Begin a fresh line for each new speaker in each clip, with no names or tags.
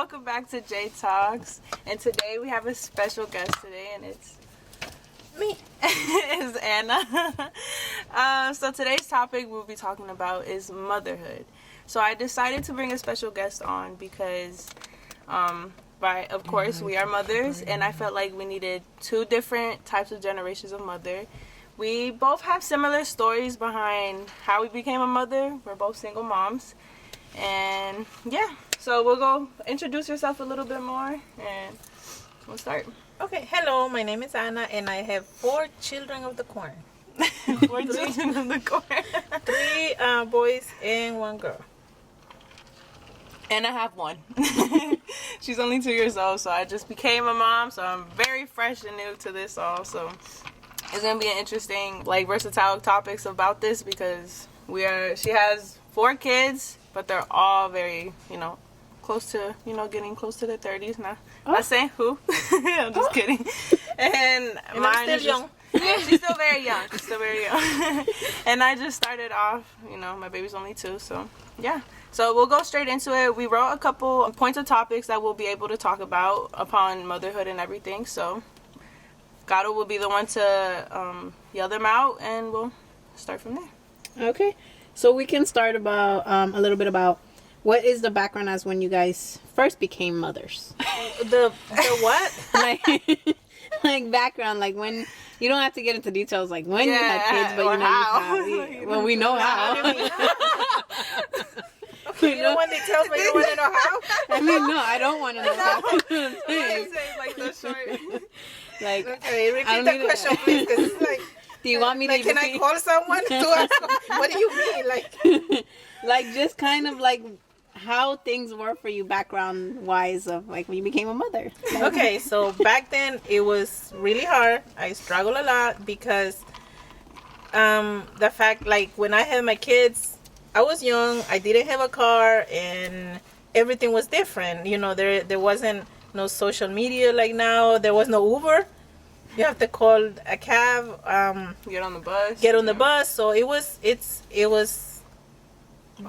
welcome back to J Talks. And today we have a special guest today, and it's
me.
It's Anna. So today's topic we'll be talking about is motherhood. So I decided to bring a special guest on because, of course, we are mothers, and I felt like we needed two different types of generations of mother. We both have similar stories behind how we became a mother. We're both single moms. And yeah, so we'll go introduce yourself a little bit more and we'll start.
Okay, hello, my name is Anna and I have 4 children of the corn.
4 children of the corn.
3 boys and 1 girl.
And I have 1. She's only 2 years old, so I just became a mom, so I'm very fresh and new to this all. So it's gonna be an interesting, versatile topics about this because she has 4 kids, but they're all very, close to, getting close to their 30s now. Oh. Not saying who. I'm just kidding. And mine is young. Yeah, she's still very young. And I just started off, my baby's only 2, so yeah. So we'll go straight into it. We wrote a couple points of topics that we'll be able to talk about upon motherhood and everything. So Gato will be the one to yell them out, and we'll start from there.
Okay. So we can start about a little bit about what is the background as when you guys first became mothers.
The what?
like background, like when you don't have to get into details, like when you had kids, but you know how. We know how.
Okay, you don't want details, but you don't want to know how.
I mean, no, I don't want to know how.
Like the short.
Like,
okay, repeat that question, please. Because it's like.
Do you want me to?
Can I call someone to ask? What do you mean,
like just kind of like how things were for you, background wise, of like when you became a mother.
Okay, so back then it was really hard. I struggled a lot because the fact, like when I had my kids, I was young. I didn't have a car, and everything was different. There wasn't no social media like now. There was no Uber. You have to call a cab.
Get on the bus.
So it was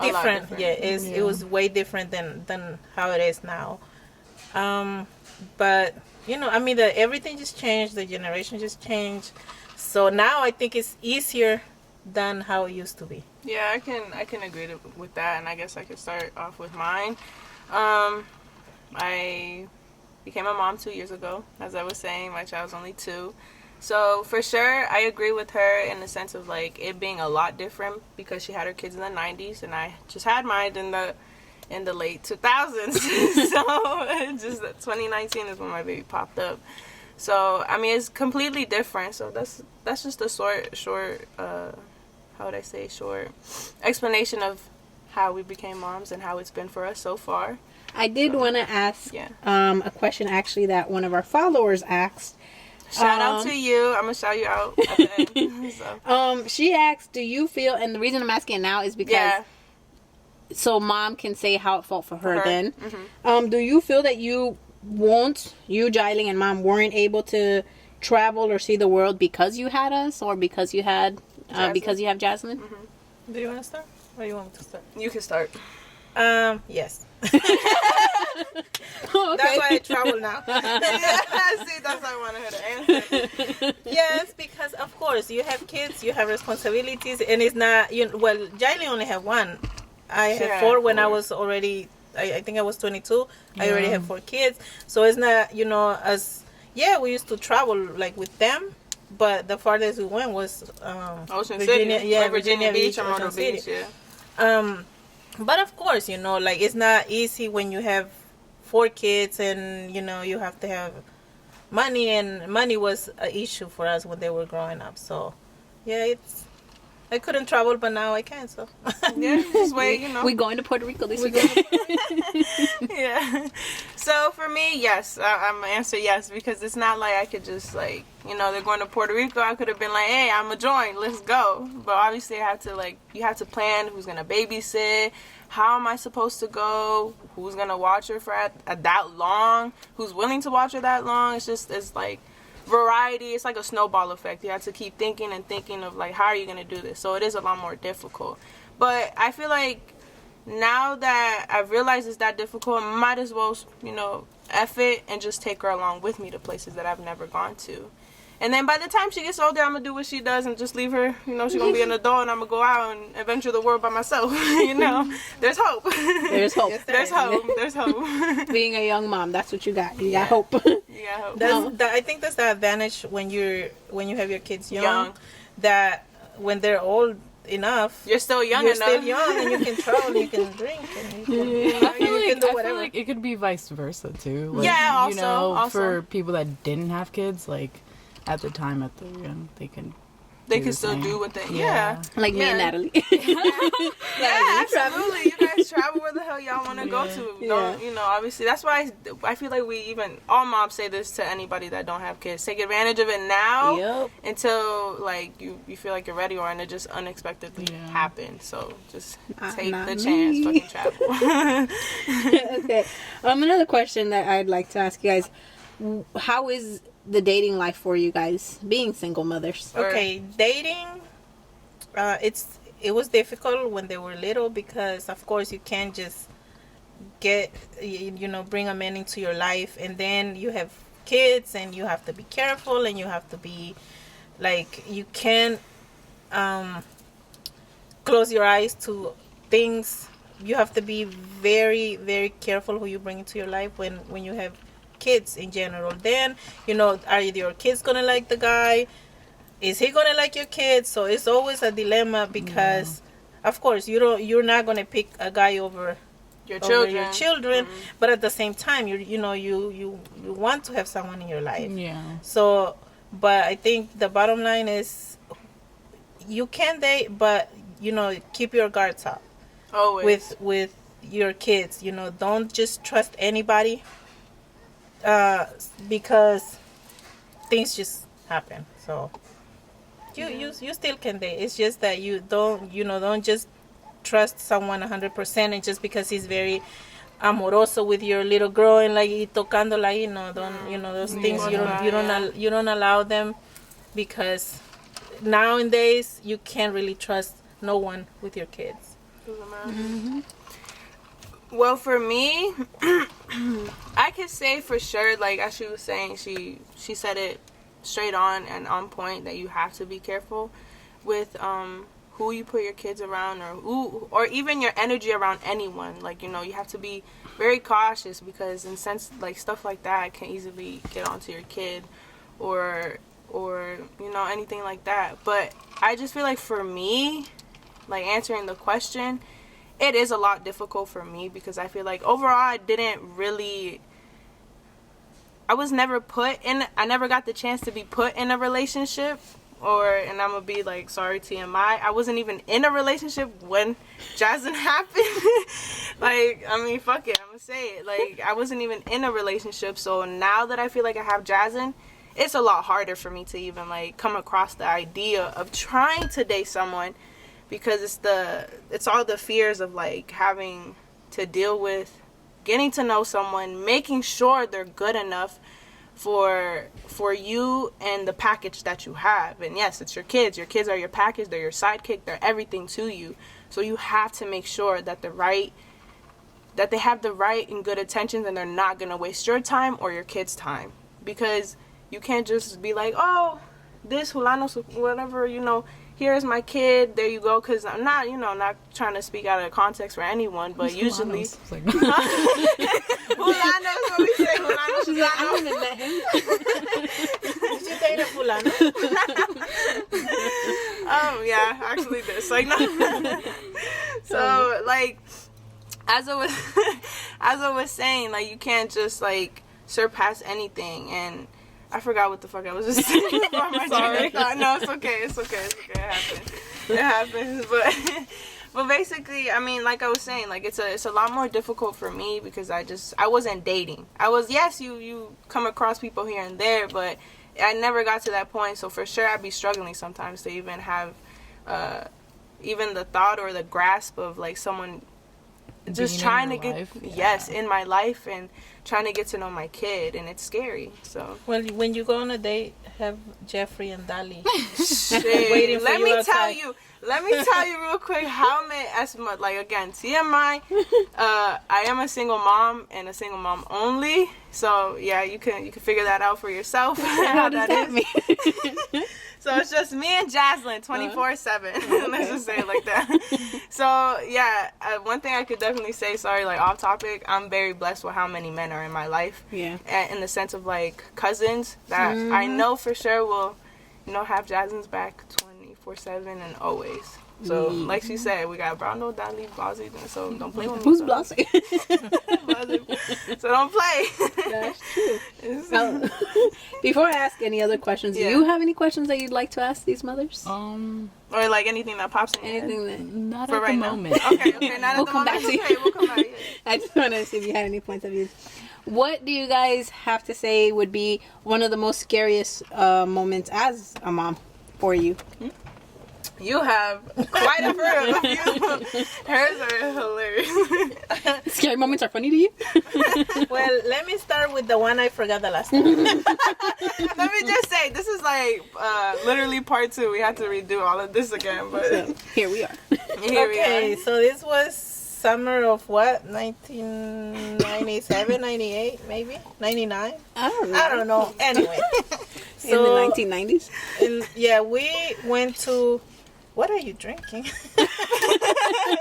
different. Yeah, it was way different than how it is now. But everything just changed. The generation just changed. So now I think it's easier than how it used to be.
Yeah, I can agree with that, and I guess I could start off with mine. I became a mom 2 years ago. As I was saying, my child's only 2. So for sure, I agree with her in the sense of like it being a lot different because she had her kids in the 90s and I just had mine in the late 2000s. So just 2019 is when my baby popped up. So I mean it's completely different. So that's just a short short explanation of how we became moms and how it's been for us so far.
I did want to ask a question actually that one of our followers asked.
Shout out to you. I'm going to shout you out at the end. So.
She asked, do you feel, and the reason I'm asking it now is because so mom can say how it felt for her then. Mm-hmm. Do you feel that you, Jiley and mom weren't able to travel or see the world because you had us or because you had, because you have Jasmine?
Mm-hmm. Do you want to start or you want me to start?
You can start.
Yes.
Oh, okay.
That's why I travel now.
See, that's why I wanted her to answer.
Yes, because of course you have kids, you have responsibilities, and it's not. Jiley only have 1. I had 4 when I was already. I think I was 22. Yeah. I already have 4 kids, so it's not. We used to travel like with them, but the farthest we went was
Ocean
Virginia,
City.
yeah,
Virginia Beach or
Myrtle
Beach.
Yeah. But of course, it's not easy when you have 4 kids and, you have to have money. And money was an issue for us when they were growing up. So, yeah, I couldn't travel, but now I can. So,
yeah, just wait,
We're going to Puerto Rico this weekend.
Yeah. So, for me, yes. I'm going to answer yes because it's not like I could just, they're going to Puerto Rico. I could have been like, hey, I'm going to join. Let's go. But obviously, you have to plan who's going to babysit. How am I supposed to go? Who's going to watch her for that long? Who's willing to watch her that long? It's like variety. It's like a snowball effect. You have to keep thinking of like, how are you going to do this? So it is a lot more difficult. But I feel like now that I've realized it's that difficult, I might as well, you know, F it and just take her along with me to places that I've never gone to. And then by the time she gets older, I'm going to do what she does and just leave her. You know, she's going to be an adult and I'm going to go out and adventure the world by myself. You know, there's hope.
There's hope.
Yes, there's hope. There's hope.
Being a young mom, that's what you got. You got hope.
You got hope.
I think that's the advantage when you have your kids young. That when they're old enough,
you're still young
you're
enough.
Still young and you can travel, you can drink, and you can,
I
do
feel
whatever.
like it could be vice versa too. Like,
yeah, also,
you know,
also.
for people that didn't have kids, like at the time that they're young, they can
still do what they
like me and Natalie.
Yeah, absolutely. You guys travel where the hell y'all want to go to. Don't, you know, obviously that's why I feel like we even all moms say this to anybody that don't have kids. Take advantage of it now until like you feel like you're ready, or and it just unexpectedly happens. So just take the chance, fucking travel.
Okay. Another question that I'd like to ask you guys: how is the dating life for you guys, being single mothers?
Okay, dating. It was difficult when they were little because of course you can't just bring a man into your life, and then you have kids and you have to be careful and you have to be like, you can't close your eyes to things. You have to be very, very careful who you bring into your life when you have kids in general. Then, you know, are your kids gonna like the guy? Is he gonna like your kids? So it's always a dilemma because of course you're not gonna pick a guy over your children, but at the same time you want to have someone in your life. So, but I think the bottom line is you can date, but you know, keep your guards up always with your kids. You know, don't just trust anybody because things just happen. So you still can date. It's just that you don't just trust someone 100%, and just because he's very amoroso with your little girl and like tocándola, those things you don't allow them, because nowadays you can't really trust no one with your kids.
Well, for me, I could say for sure, like as she was saying, she said it straight on and on point, that you have to be careful with who you put your kids around, or even your energy around anyone. Like, you know, you have to be very cautious, because in sense like stuff like that can easily get onto your kid or you know, anything like that. But I just feel like for me, like answering the question, it is a lot difficult for me, because I feel like overall I never got the chance to be put in a relationship, and I'm gonna be like, sorry, TMI, I wasn't even in a relationship when Jasmine happened. Like, I mean, fuck it, I'm gonna say it, like, I wasn't even in a relationship. So now that I feel like I have Jasmine, it's a lot harder for me to even like come across the idea of trying to date someone, because it's all the fears of like having to deal with getting to know someone, making sure they're good enough for you and the package that you have. And yes, it's your kids. Your kids are your package. They're your sidekick. They're everything to you. So you have to make sure that they have the right and good intentions, and they're not going to waste your time or your kids' time. Because you can't just be like, oh, this fulano, whatever, you know, here's my kid, there you go. Because I'm not, not trying to speak out of context for anyone, but usually
like,
fulano is what we say. Fulano,
She's like, I'm gonna let him.
You date a fulano?
Yeah, actually this, like, no. So like, as I was saying, like, you can't just like surpass anything. And I forgot what the fuck I was just saying before my
Sorry.
No, it's okay. It happens. But basically, I mean, like I was saying, like, it's a lot more difficult for me, because I wasn't dating. Yes, you come across people here and there, but I never got to that point. So for sure, I'd be struggling sometimes to even have even the thought or the grasp of like someone just trying to get in my life and trying to get to know my kid, and it's scary. So
well, when you go on a date, have Jeffrey and Dali
waiting for Let me tell you real quick how as much, like, again, TMI, I am a single mom and a single mom only. So yeah, you can figure that out for yourself.
How does that mean?
So it's just me and Jaslyn 24/7. Let's just say it like that. So yeah, one thing I could definitely say, sorry, like off topic, I'm very blessed with how many men are in my life.
Yeah.
And in the sense of like cousins that I know for sure will, have Jaslyn's back 24/7 and always. So like she said, we got Brando, Dali, Blasi, so don't play with me.
Who's Blasi?
So don't play.
That's true. Now, before I ask any other questions, do you have any questions that you'd like to ask these mothers?
Or like anything that pops in your head?
Anything that
Not
For
at
right
the
now.
moment.
Okay, not
We'll
at the
come
moment.
back to you.
Okay, we'll come back. Yeah.
I just wanted to see if you had any points of view. What do you guys have to say would be one of the most scariest moments as a mom for you?
You have quite a few. Hers are hilarious.
Scary moments are funny to you?
Well, let me start with the one I forgot the last time.
Let me just say, this is like literally part 2. We had to redo all of this again, but
So, here we are.
here we
Okay,
are.
so this was summer of what? 1997, 98, maybe? 99?
I don't know.
I don't know. Anyway.
In the 1990s?
Yeah, we went to... What are you drinking?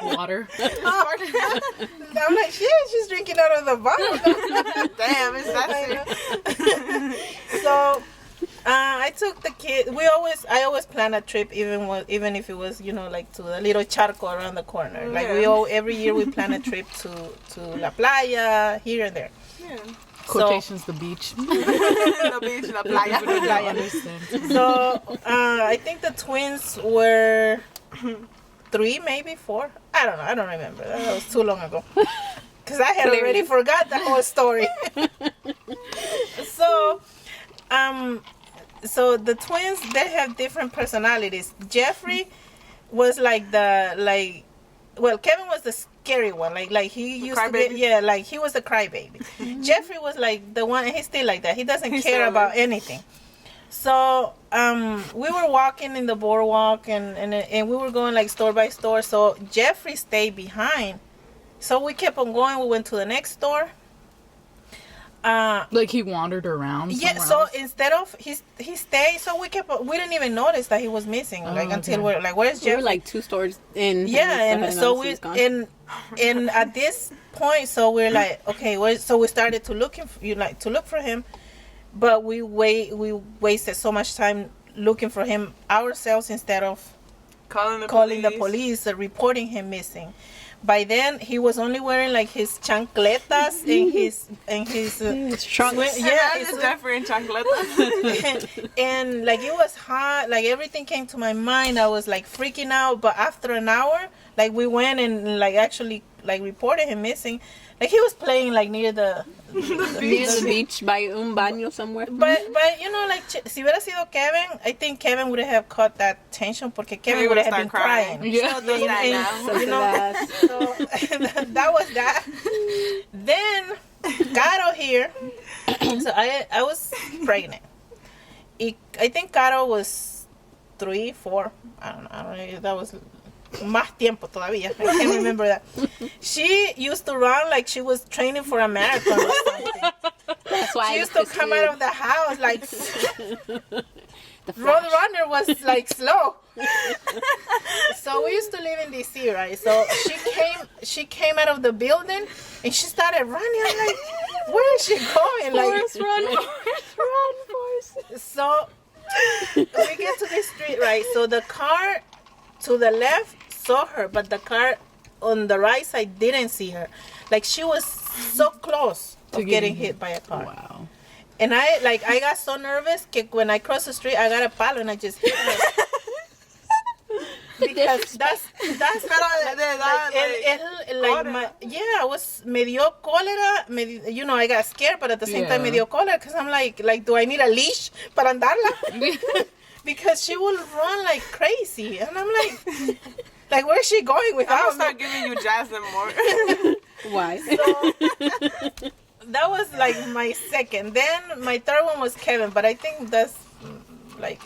Water.
I'm like, she's drinking out of the bottle.
Damn, it's that serious.
So, I took the kid. I always plan a trip, even if it was, like to the little charco around the corner. Like every year we plan a trip to La Playa, here and there.
Yeah.
Quotations, the beach.
The beach, la playa.
I don't understand.
So, I think the twins were 3, maybe 4. I don't know. I don't remember. That was too long ago. Because I had already forgot the whole story. So the twins, they have different personalities. Jeffrey was Kevin was the scary one. Like he used to be, like he was a crybaby. Jeffrey was like the one, and he's still like that. He doesn't care about anything. So we were walking in the boardwalk, and we were going like store by store. So Jeffrey stayed behind. So we kept on going. We went to the next store.
Like he wandered around.
Yeah, so
else?
instead of he stayed, so we didn't even notice that he was missing. Until we're like, where's Jeffrey?
We were like 2 stores in.
Yeah, and so we and at this point, so we're like, okay, so we started to look for him, but we wasted so much time looking for him ourselves instead of calling the police or reporting him missing. By then, he was only wearing like his chancletas and his
trunks.
It's Jeffrey and chancletas.
and like it was hot. Like everything came to my mind. I was like freaking out. But after an hour, like we went and like actually like reported him missing. Like he was playing like near the
beach by un baño somewhere.
But like si hubiera sido Kevin, I think Kevin would have caught that tension porque Kevin would have been crying.
Yeah.
Still does that now.
So that was that. Then Caro here. So I was pregnant. I think Caro was 3, 4. I don't know. That was más tiempo todavía. I can't remember that. She used to run like she was training for a marathon or something.
That's why
She used to come out of the house like Roadrunner was like slow. So we used to live in DC, right? So she came out of the building and she started running. I'm like, where is she going? Like,
Forrest, run, Forrest.
so we get to the street, right? So the car to the left saw her, but the car on the right side didn't see her. Like she was so close to getting hit by a car.
Wow.
And I got so nervous that when I crossed the street, I got a palo and I just hit her. Because that's I was me dio cólera, I got scared, but at the same time me dio cólera because I'm like do I need a leash para andarla? Because she will run like crazy, and I'm like where's she going
I'm
without
gonna
me?
start giving you Jasmine more.
Why?
So that was like my second. Then my third one was Kevin, but I think that's like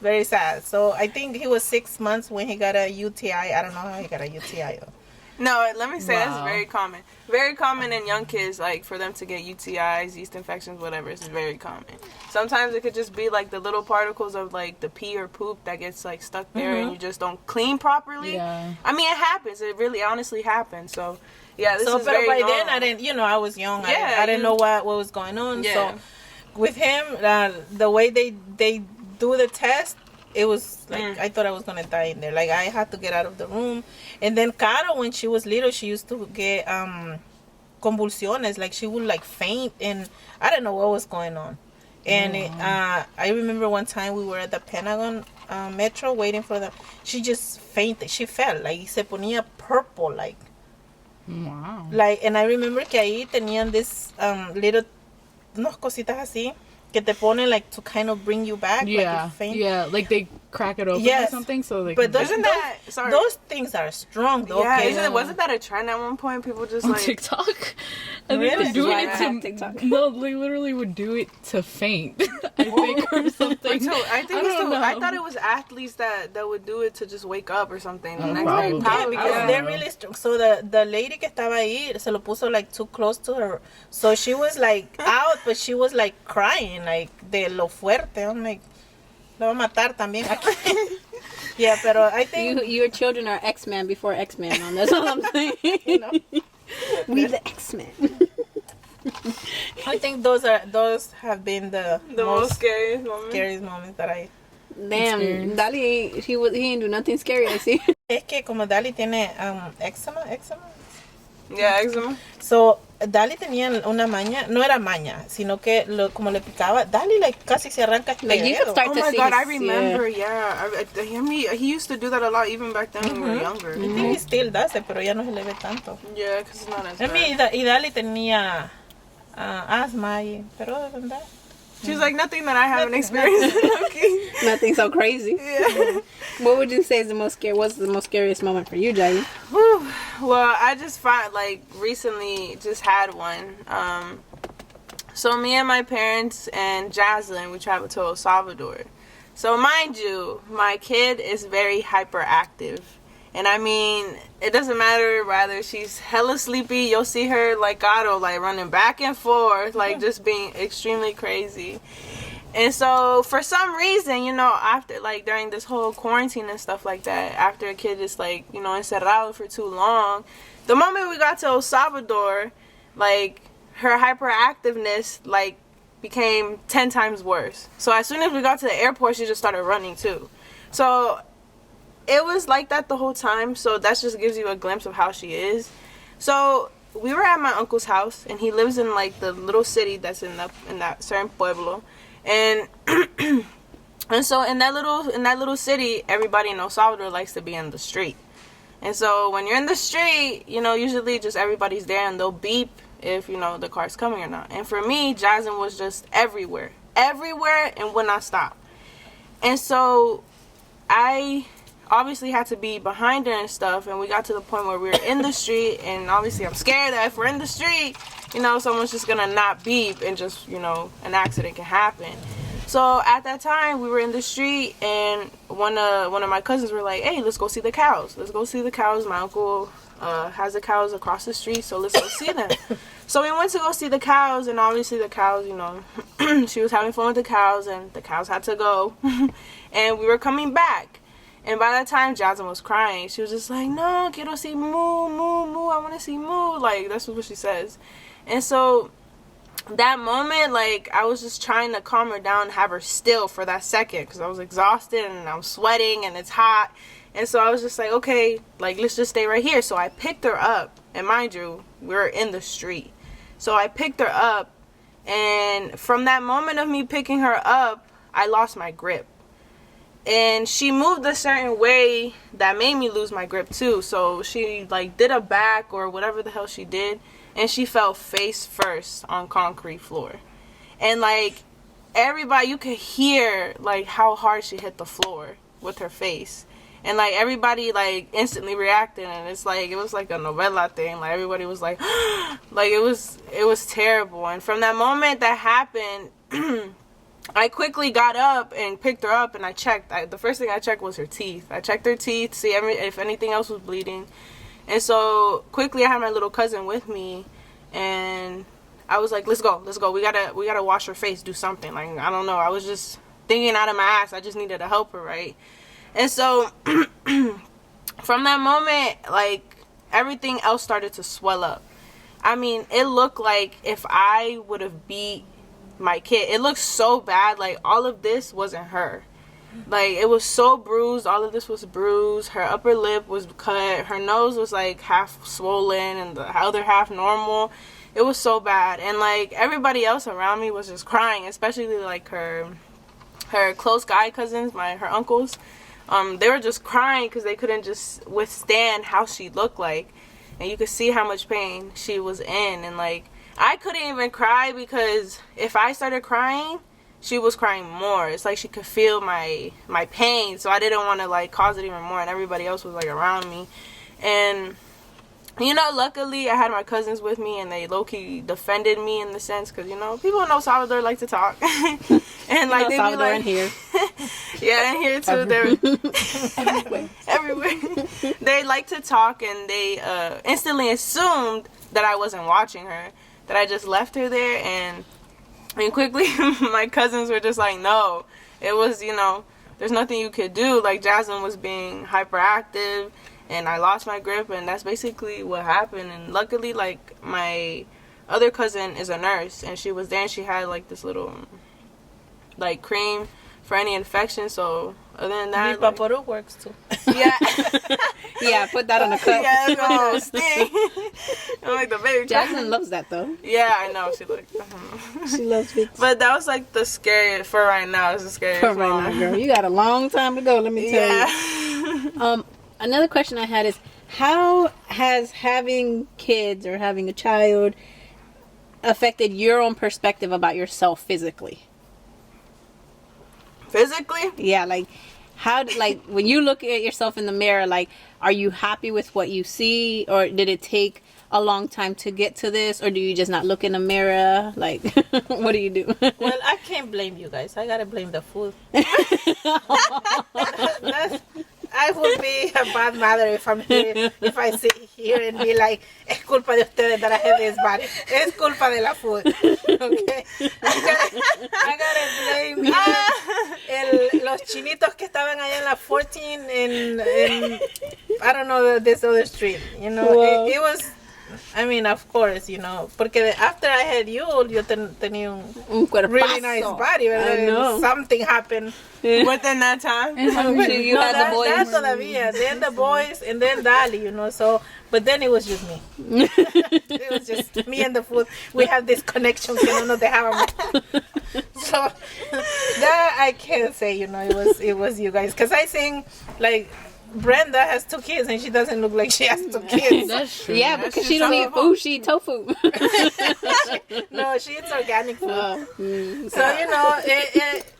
Very sad. So I think he was 6 months when he got a UTI. I don't know how he got a UTI though.
No, let me say that's
Wow.
very common. Very common in young kids, like for them to get UTIs, yeast infections, whatever. It's very common. Sometimes it could just be like the little particles of like the pee or poop that gets like stuck there, and you just don't clean properly.
Yeah.
I mean, it happens. It really, honestly happens. So, yeah, this
So,
is
but
very
by
normal.
then I didn't. I was young.
Yeah,
I didn't
you-
know what was going on.
Yeah.
So with him, the way they do the test, it was like I thought I was gonna die in there. Like I had to get out of the room. And then Caro, when she was little, she used to get convulsiones. Like she would like faint, and I didn't know what was going on. And I remember one time we were at the Pentagon Metro waiting for the. She just fainted. She fell. Like se ponía purple.
Wow.
Like, and I remember que ahí tenían this little, unas cositas así que te ponen like to kind of bring you back.
Yeah.
Like you faint.
Yeah. Like they crack it open
Yes.
or something, so they.
But
can-
those,
Isn't that sorry?
those things are strong though.
yeah,
okay?
wasn't that a trend at one point? People just
on
like
TikTok. And
Really?
they were doing
That's why I
it
have
to
TikTok.
No, they literally would do it to faint. I think or something.
So I think
don't
I
know.
thought it was athletes that would do it to just wake up or something. The
Oh,
next
probably.
day.
Yeah,
Probably,
because
yeah.
they're really strong. So the lady que estaba ahí se lo puso like too close to her. So she was like out, but she was like crying, like de lo fuerte. I'm like, lo va a matar también aquí. Yeah, pero I think
Your children are X-Men before X-Men, man. That's all I'm saying. We the X-Men.
I think those have been the
The most scariest moment.
scariest moments that I.
Damn,
Experience.
Dali, he didn't do nothing scary, I see.
Es que como Dali tiene eczema.
Yeah, eczema.
So, Dali tenía una maña, no era maña, sino que como le picaba, Dali like casi se arranca el
Like, you could
dedo.
start
Oh
to
my
see
god, I
his-
remember. Yeah, he used to do that a lot even back then when we were younger.
I think he still does it, pero ya no se le ve tanto.
Yeah, because it's not as
A
bad.
mí, y Dali tenía asma, pero de verdad.
She's like nothing that I haven't experienced. Okay.
Nothing so crazy.
Yeah.
What would you say is the most scary? What's the most scariest moment for you, Jiley?
Whew. Well, I just find like recently just had one. So me and my parents and Jaslyn, we traveled to El Salvador. So mind you, my kid is very hyperactive. And I mean, it doesn't matter whether she's hella sleepy, you'll see her like Gato, like running back and forth, like just being extremely crazy. And so for some reason, after like during this whole quarantine and stuff like that, after a kid is like, encerrado for too long, the moment we got to El Salvador, like her hyperactiveness like became 10 times worse. So as soon as we got to the airport, she just started running too. So it was like that the whole time. So that just gives you a glimpse of how she is. So we were at my uncle's house, and he lives in like the little city that's in that certain pueblo. And and so in that little city, everybody in El Salvador likes to be in the street. And so when you're in the street, usually just everybody's there, and they'll beep if the car's coming or not. And for me, Jasmine was just everywhere, and would not stop. And so I obviously had to be behind her and stuff, and we got to the point where we were in the street, and obviously I'm scared that if we're in the street, someone's just gonna not beep and just an accident can happen. So at that time we were in the street, and one of my cousins were like, hey, let's go see the cows. My uncle has the cows across the street, so let's go see them. So we went to go see the cows, and obviously the cows, she was having fun with the cows, and the cows had to go. And we were coming back, and by that time Jasmine was crying. She was just like, no, quiero see Moo, Moo, Moo, I want to see Moo. Like, that's what she says. And so that moment, like, I was just trying to calm her down and have her still for that second, because I was exhausted and I'm sweating and it's hot. And so I was just like, okay, like, let's just stay right here. So I picked her up, and mind you, we were in the street. So I picked her up, and from that moment of me picking her up, I lost my grip. And she moved a certain way that made me lose my grip too. So she like did a back or whatever the hell she did, and she fell face first on concrete floor. And like everybody, you could hear like how hard she hit the floor with her face. And like everybody like instantly reacted, and it was like a novela thing. Like everybody was like like it was terrible. And from that moment that happened, I quickly got up and picked her up, and I checked. The first thing I checked was her teeth. I checked her teeth, see if anything else was bleeding. And so quickly I had my little cousin with me, and I was like, let's go. We gotta wash her face, do something. Like, I don't know. I was just thinking out of my ass. I just needed to help her, right? And so from that moment, like, everything else started to swell up. I mean, it looked like if I would have beat my kid, it looked so bad. Like, all of this wasn't her. Like, it was so bruised. All of this was bruised. Her upper lip was cut. Her nose was like half swollen and the other half normal. It was so bad. And like, everybody else around me was just crying, especially like her close guy cousins, her uncles. They were just crying because they couldn't just withstand how she looked like, and you could see how much pain she was in. And like, I couldn't even cry because if I started crying, she was crying more. It's like she could feel my pain, so I didn't want to like cause it even more. And everybody else was like around me, and you know, luckily I had my cousins with me, and they low-key defended me in the sense, because, you know, people in El Salvador like to talk. And like, they be like,
in here.
Yeah, in here too. They're everywhere. They like to talk, and they instantly assumed that I wasn't watching her, that I just left her there. And quickly my cousins were just like, no, it was, you know, there's nothing you could do. Like, Jasmine was being hyperactive, and I lost my grip, and that's basically what happened. And luckily, like, my other cousin is a nurse, and she was there, and she had like this little like cream for any infection. So other than that,
like, Vaporub works too.
Yeah.
Yeah, put that on the cup.
Yeah, it's gonna sting. I'm like the baby.
Jasmine loves that though.
Yeah, I know. She like.
She loves Vicks.
But that was like the scariest for right now. It's the scariest
For right now, girl. You got a long time to go. Let me tell
you.
Another question I had is, how has having kids or having a child affected your own perspective about yourself physically?
Physically?
Yeah, like, how, like, when you look at yourself in the mirror, like, are you happy with what you see, or did it take a long time to get to this, or do you just not look in the mirror? Like, what do you do?
Well, I can't blame you guys. I gotta blame the food. I would be a bad mother if I sit here and be like, es culpa de ustedes that I have this body. Es culpa de la food. Okay? I gotta blame los chinitos que estaban allá en la 14 in I don't know, this other street. You know,
wow.
It was, I mean, of course, you know, porque after I had you, yo tenía un really nice body, ¿verdad? Something happened
within that time.
You had the boys.
That todavía. Then the boys, and then Dali, you know. So, but then it was just me. It was just me and the food. We have this connection que no nos dejábamos. So that I can't say, you know, it was you guys, because I think like Brenda has 2 kids and she doesn't look like she has 2 kids.
That's true.
Yeah, because she don't eat food, she eat tofu.
No, she eats organic food.
So,
you know,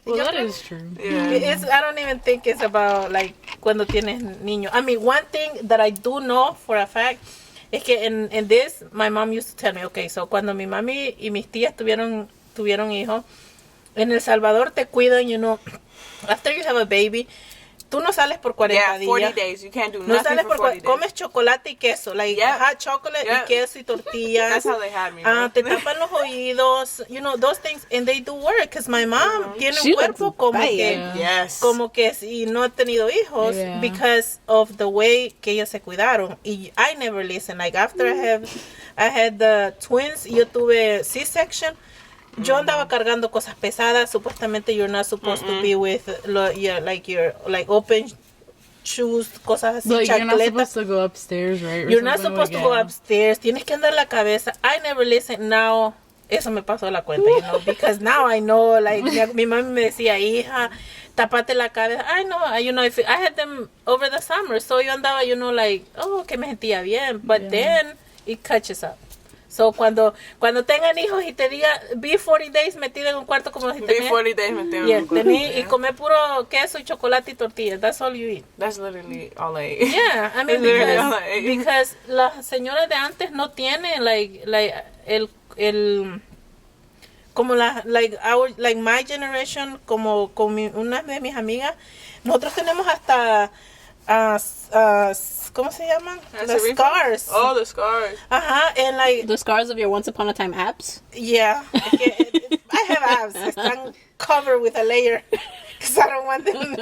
Well, that is true.
Yeah.
I don't even think it's about like cuando tienes niño. I mean, one thing that I do know for a fact es que in this, my mom used to tell me, okay, so cuando mi mami y mis tías tuvieron hijos, en El Salvador te cuidan, you know, after you have a baby, tú no sales por 40 días.
40 days. You can't do nothing
No sales
for 40 days.
Comes chocolate y queso, like hot chocolate y queso y tortillas.
That's how they had me.
Te tapan los oídos, you know, those things, and they do work, because my mom tiene un cuerpo como que si no ha tenido hijos, because of the way que ellos se cuidaron. Y I never listen. Like, after I had the twins, yo tuve C-section. Yo andaba cargando cosas pesadas. Supuestamente you're not supposed to be with your open shoes, cosas así.
Like, you're not supposed to go upstairs, right?
You're not supposed to go upstairs. Tienes que andar la cabeza. I never listen. Now, eso me pasó la cuenta, you know, because now I know, like, mi mami me decía, hija, tapate la cabeza. I know, you know, if I had them over the summer, so yo andaba, you know, like, oh, que me sentía bien, but then it catches up. So, cuando tengan hijos y te diga, be 40 days metida en un cuarto como si
Be 40 days metida en un cuarto.
Y comer puro queso y chocolate y tortilla. That's all you eat.
That's literally all I ate.
Yeah, I mean, because las señoras de antes no tienen, like, el como like my generation, como con una de mis amigas, nosotros tenemos hasta ¿cómo se llaman? The scars.
Oh, the scars.
And like
The scars of your Once Upon a Time abs.
yeah, I have abs. Están covered with a layer because I don't want them.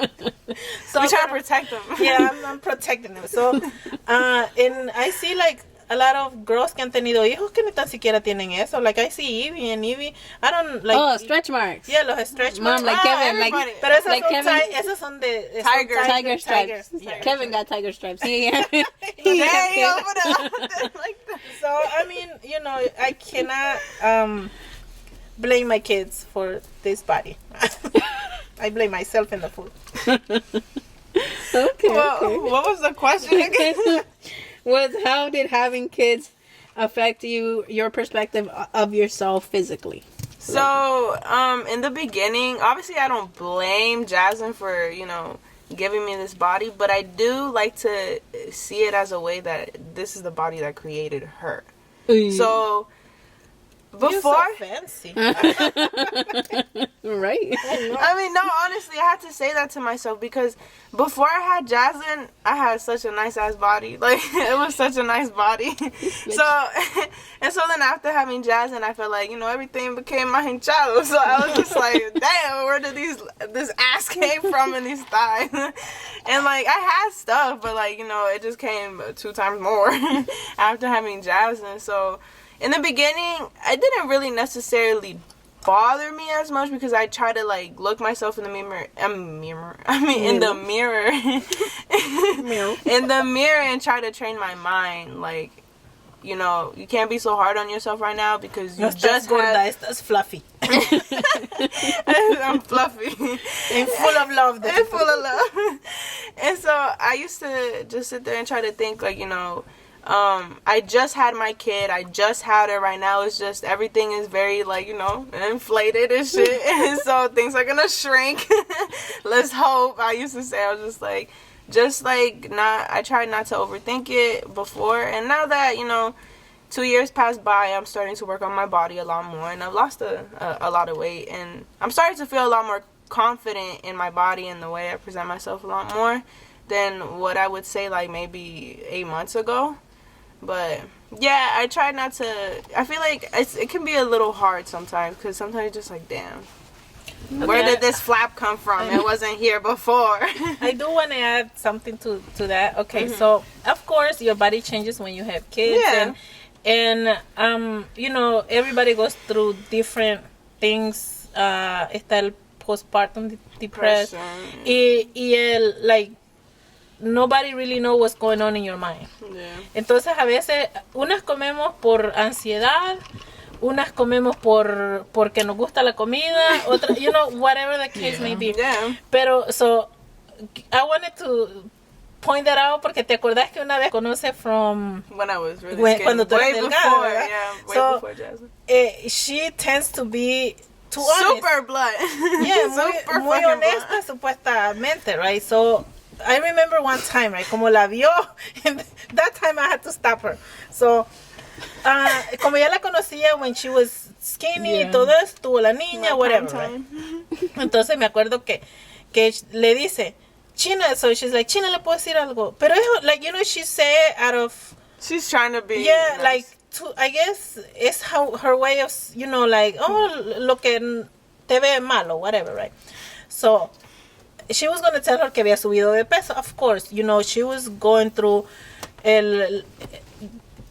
So we try to protect them.
Yeah, I'm protecting them. So, and I see like a lot of girls que han tenido hijos que ni tan siquiera tienen eso. Like I see Evie, and Evie, I don't like.
Oh, stretch marks.
Yeah, los stretch marks.
Mom, like Kevin, like.
Pero esas
like
son,
Kevin,
esas son de
tiger stripes.
Yeah.
Kevin got tiger stripes. Yeah.
Damn, like that.
So I mean, you know, I cannot blame my kids for this body. I blame myself and the food.
Okay.
Well,
Okay.
what was the question again?
Was how did having kids affect your perspective of yourself physically?
So, in the beginning, obviously I don't blame Jasmine for, giving me this body, but I do like to see it as a way that this is the body that created her. So, before...
You're so fancy.
Right.
I mean, no, honestly, I had to say that to myself because before I had Jasmine, I had such a nice ass body. Like, it was such a nice body. So then after having Jasmine, I felt like, everything became my hinchado. So I was just like, damn, where did this ass came from and these thighs? And like, I had stuff, but like, it just came 2 times more after having Jasmine. So in the beginning, it didn't really necessarily bother me as much because I try to like look myself in the mirror. In the mirror. In the mirror and try to train my mind. Like, you can't be so hard on yourself right now because you just
gorda, estás fluffy.
I'm fluffy.
And full of love.
And full of love. And so I used to just sit there and try to think like, I just had my kid. I just had her. Right now it's just everything is very like, inflated and shit. And so things are gonna shrink. Let's hope. I used to say, I was just like I tried not to overthink it before. And now that, 2 years passed by, I'm starting to work on my body a lot more. And I've lost a lot of weight. And I'm starting to feel a lot more confident in my body and the way I present myself a lot more than what I would say like maybe 8 months ago. But yeah, I try not to. I feel like it can be a little hard sometimes because sometimes you're just like, damn, where did this flap come from? It wasn't here before.
I do want to add something to that. Okay, so of course your body changes when you have kids, and everybody goes through different things. Está el postpartum depression y el like. Nobody really know what's going on in your mind.
Yeah.
Entonces a veces unas comemos por ansiedad, unas comemos porque nos gusta la comida, otras, whatever the case may be.
Yeah.
Pero so I wanted to point that out porque te acordás que una vez conoce from
when I was really skinny.
Cuando tú eras delgada, ¿verdad?
Way before Jasmine.
She tends to be too honest.
Super blunt.
Yeah, muy honesta supuestamente, right? So I remember one time, right, como la vio, and that time I had to stop her. So, como ya la conocía when she was skinny y todo eso, tuvo la niña, whatever, right? Entonces me acuerdo que le dice, China, so she's like, China, ¿le puedo decir algo? Pero es, like, she say out of...
She's trying to be...
Yeah,
nice.
like, I guess it's her way of, like, oh, lo que te ve malo, whatever, right? So... she was going to tell her que había subido de peso. Of course, she was going through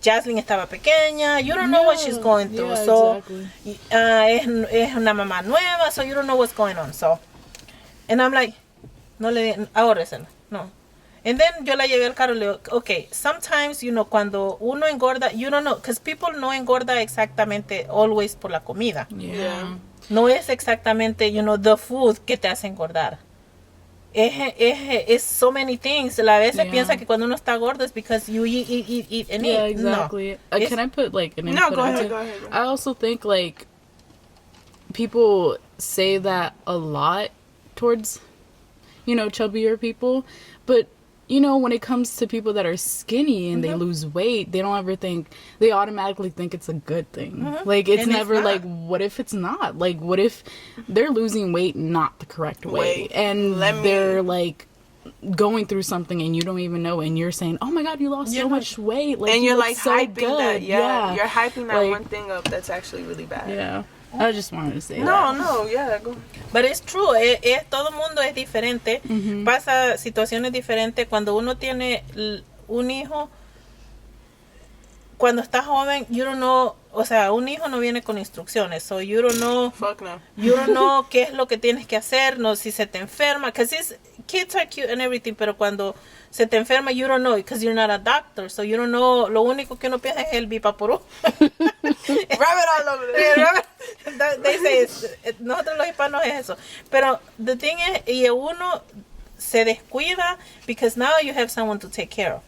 Jasmine estaba pequeña. You don't know what she's going through.
Yeah,
so,
exactly.
Es una mamá nueva, so you don't know what's going on. So, and I'm like, no le ahórresela. No. And then yo la llevé al carro y le digo, okay, sometimes, cuando uno engorda, you don't know, because people no engorda exactamente always por la comida.
Yeah.
No es exactamente, the food que te hace engordar. Es so many things. A veces piensa que cuando uno está gordo es because you eat and eat.
Yeah, exactly.
No.
Can I put like an input?
No, go ahead.
I also think like people say that a lot towards chubbier people, but you know, when it comes to people that are skinny and they lose weight, they don't ever think, they automatically think it's a good thing. Like, it's
And it's
never
not.
like, what if it's not? Like, what if they're losing weight not the correct way?
Wait,
And they're like going through something and you don't even know, and you're saying, oh my god, you lost so much weight. Like,
and
you
you're
look
like
so
hyping
good.
that. Yeah, you're hyping that
Like,
one thing up that's actually really bad.
Yeah. I just wanted to say that.
No, yeah. Go.
But it's true, todo mundo es diferente, pasa situaciones diferentes. Cuando uno tiene un hijo, cuando está joven, you don't know, o sea, un hijo no viene con instrucciones, so you don't know,
Fuck no.
you don't know qué es lo que tienes que hacer, no, si se te enferma, because kids are cute and everything, pero cuando se te enferma, you don't know, because you're not a doctor, so you don't know, lo único que uno piensa es el bipaporú.
Rub it all over there.
They say, nosotros los hispanos es eso, pero the thing is, y uno se descuida because now you have someone to take care of.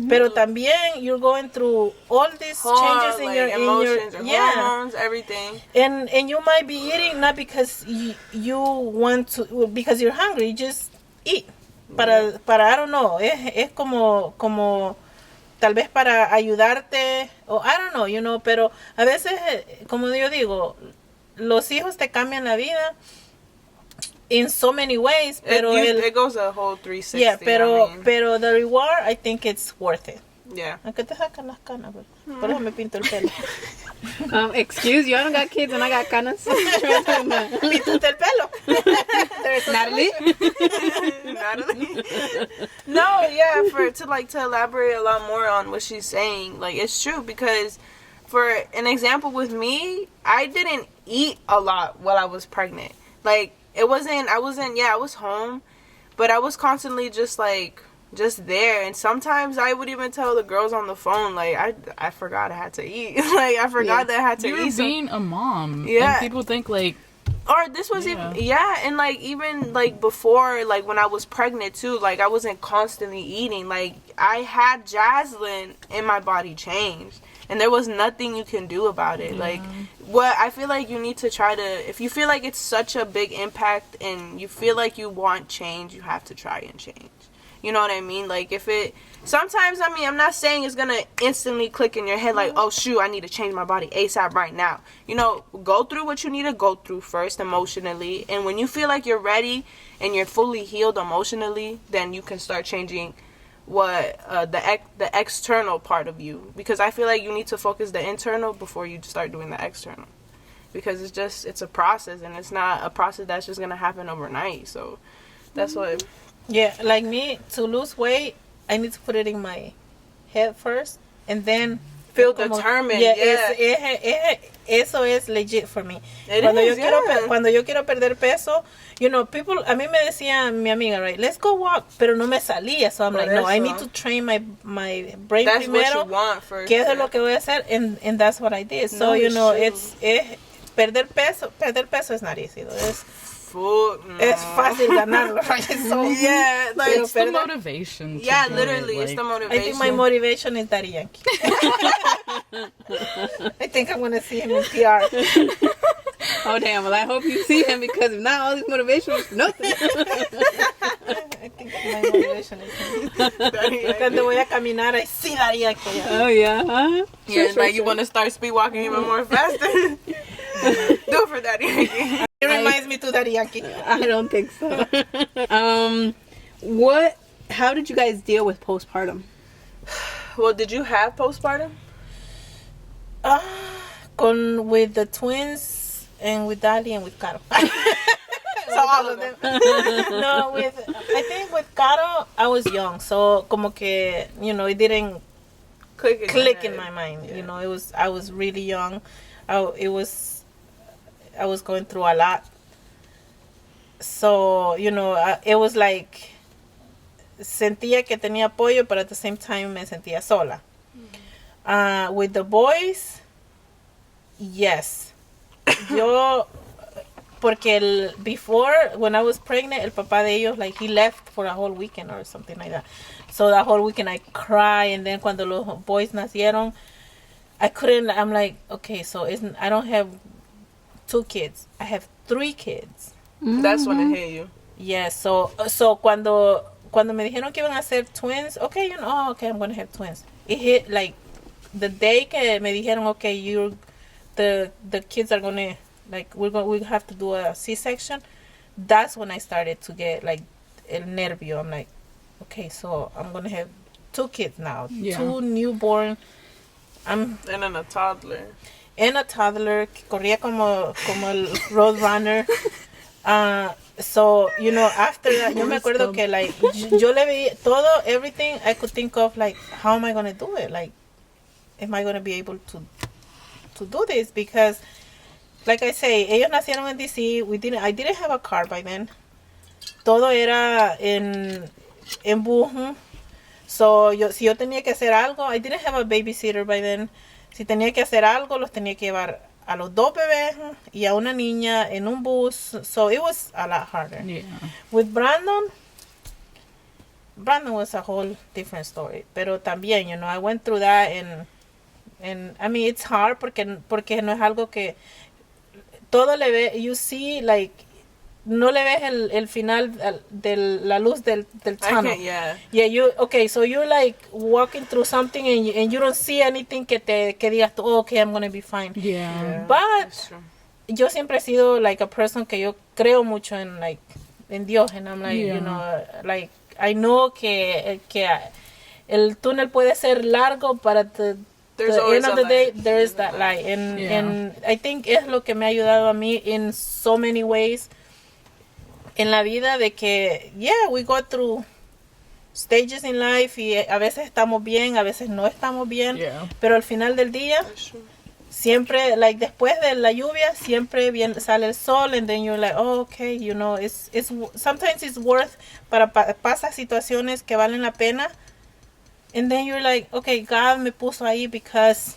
Pero también you're going through all these changes in
like,
your
emotions,
in
your
your
hormones, everything.
and you might be eating not because you want to, because you're hungry, you just eat para I don't know, es como tal vez para ayudarte, o I don't know, you know, pero a veces, como yo digo, los hijos te cambian la vida in so many ways, pero
it goes a whole 360.
yeah, pero
I mean.
pero the reward, I think it's worth it.
Yeah.
Aunque te sacan las canas, pero por eso me pinto el pelo.
Excuse you, I don't got kids and I got canas.
Píntate el pelo.
Natalie?
Natalie. No, yeah, to elaborate a lot more on what she's saying, like, it's true, because for an example with me, I didn't eat a lot while I was pregnant. Like, I was home, but I was constantly just there, and sometimes I would even tell the girls on the phone, like, I forgot I had to eat. Like, I forgot that I had to
You're
eat.
being a mom.
Yeah.
And people think, like,
or this was and like even like before, like when I was pregnant too, like I wasn't constantly eating. Like I had Jaslyn and my body changed, and there was nothing you can do about it. Like what I feel like you need to try to, if you feel like it's such a big impact and you feel like you want change, you have to try and change. You know what I mean? Like sometimes, I mean, I'm not saying it's gonna instantly click in your head like, oh shoot, I need to change my body ASAP right now. You know, go through what you need to go through first emotionally, and when you feel like you're ready and you're fully healed emotionally, then you can start changing what the external part of you, because I feel like you need to focus the internal before you start doing the external, because it's a process, and it's not a process that's just gonna happen overnight. So that's what.
Yeah, like me, to lose weight, I need to put it in my head first, and then
feel determined. Yeah.
Eso es legit for me.
It
cuando
is,
cuando yo quiero perder peso, you know, people, a mí me decía mi amiga, right, let's go walk, pero no me salía, so I'm like, no, I need to train my brain
that's
primero.
What you want first.
Que eso es lo que voy a hacer, and that's what I did. So,
no,
you know,
true.
it's perder peso es nariz, es
es
fácil ganarlo. So,
yeah, like
it's the motivation.
Yeah,
do
literally,
it.
it's the motivation.
I think my motivation is Daddy Yankee. I think I'm gonna see him in PR.
Oh damn! Well, I hope you see him, because if not, all these motivations, nothing.
I think my motivation is him. Cuando voy a caminar, I see Daddy Yankee.
Oh yeah, huh?
Yeah, like you want to start speed walking even more faster. Do it for Daddy Yankee.
It reminds me to Daddy Yankee.
I don't think so. How did you guys deal with postpartum?
Well, did you have postpartum?
With the twins and with Daddy and with Caro.
So all of them.
No, I think with Caro, I was young, so como que, you know, it didn't click in my mind. Yeah. You know, I was really young. I was going through a lot. So, you know, it was like, sentía que tenía apoyo, but at the same time me sentía sola. With the boys, yes. Porque before, when I was pregnant, el papá de ellos, like, he left for a whole weekend or something like that. So that whole weekend I cry, and then cuando los boys nacieron, I'm like, okay, so I don't have 2 kids. I have 3 kids.
That's when it hit you.
Yeah, so cuando cuando me dijeron que iban a ser twins, okay, okay, I'm gonna have twins. It hit like the day que me dijeron, okay, the kids are gonna like we have to do a C-section. That's when I started to get like el nervio. I'm like, okay, so I'm gonna have 2 kids now, 2 newborn.
And then a toddler.
And a toddler que corría como el Roadrunner. So, after that, yo me acuerdo que, like, yo le vi todo, everything I could think of, like, how am I going to do it? Like, am I going to be able to do this? Because, like I say, ellos nacieron en DC. I didn't have a car by then. Todo era en bus. So, si yo tenía que hacer algo, I didn't have a babysitter by then. Si tenía que hacer algo, los tenía que llevar a los 2 bebés y a una niña en un bus. So, it was a lot harder.
Yeah.
With Brandon was a whole different story. Pero también, I went through that and I mean, it's hard porque no es algo que todo le ve, you see, like, no le ves el final de la luz del tunnel.
Yeah,
so you're like walking through something and you don't see anything que digas, oh, okay, I'm gonna be fine.
Yeah.
But yo siempre he sido like a person que yo creo mucho en Dios, and I'm like, like, I know que el túnel puede ser largo, para the end of the day, there is that light. And I think es lo que me ha ayudado a mí in so many ways en la vida, de que, we go through stages in life y a veces estamos bien, a veces no estamos bien, pero al final del día, siempre, like, después de la lluvia, siempre sale el sol, and then you're like, oh, okay, it's sometimes it's worth pasar situaciones que valen la pena, and then you're like, okay, God me puso ahí because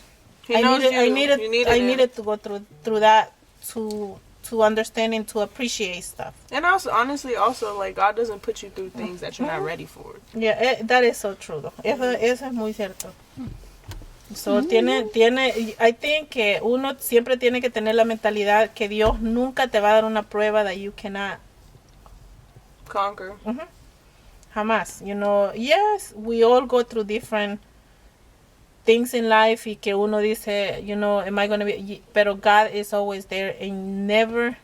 I needed to go through that to understand and to appreciate stuff.
And also, like, God doesn't put you through things that you're not ready for.
Yeah, that is so true, though. Eso es muy cierto. So, I think que uno siempre tiene que tener la mentalidad que Dios nunca te va a dar una prueba that you cannot
conquer.
Jamás. Yes, we all go through different things in life y que uno dice, am I going to be, pero God is always there, and never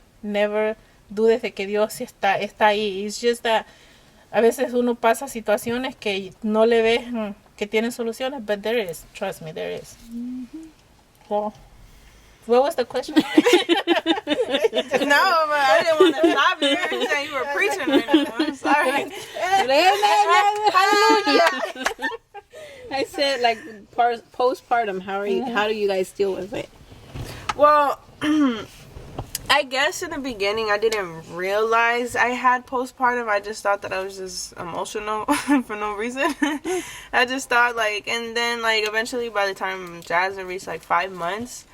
dudes de que Dios está ahí. It's just that a veces uno pasa situaciones que no le ves que tienen soluciones, but there is, trust me, there is. Well, what was the question?
No, but I didn't want to stop you. You said you were preaching right now. I'm sorry.
Hallelujah. I said, like, postpartum. How do you guys deal with it?
Well, I guess in the beginning I didn't realize I had postpartum. I just thought that I was just emotional for no reason. I just thought, like, and then, like, eventually by the time Jasmine reached like 5 months,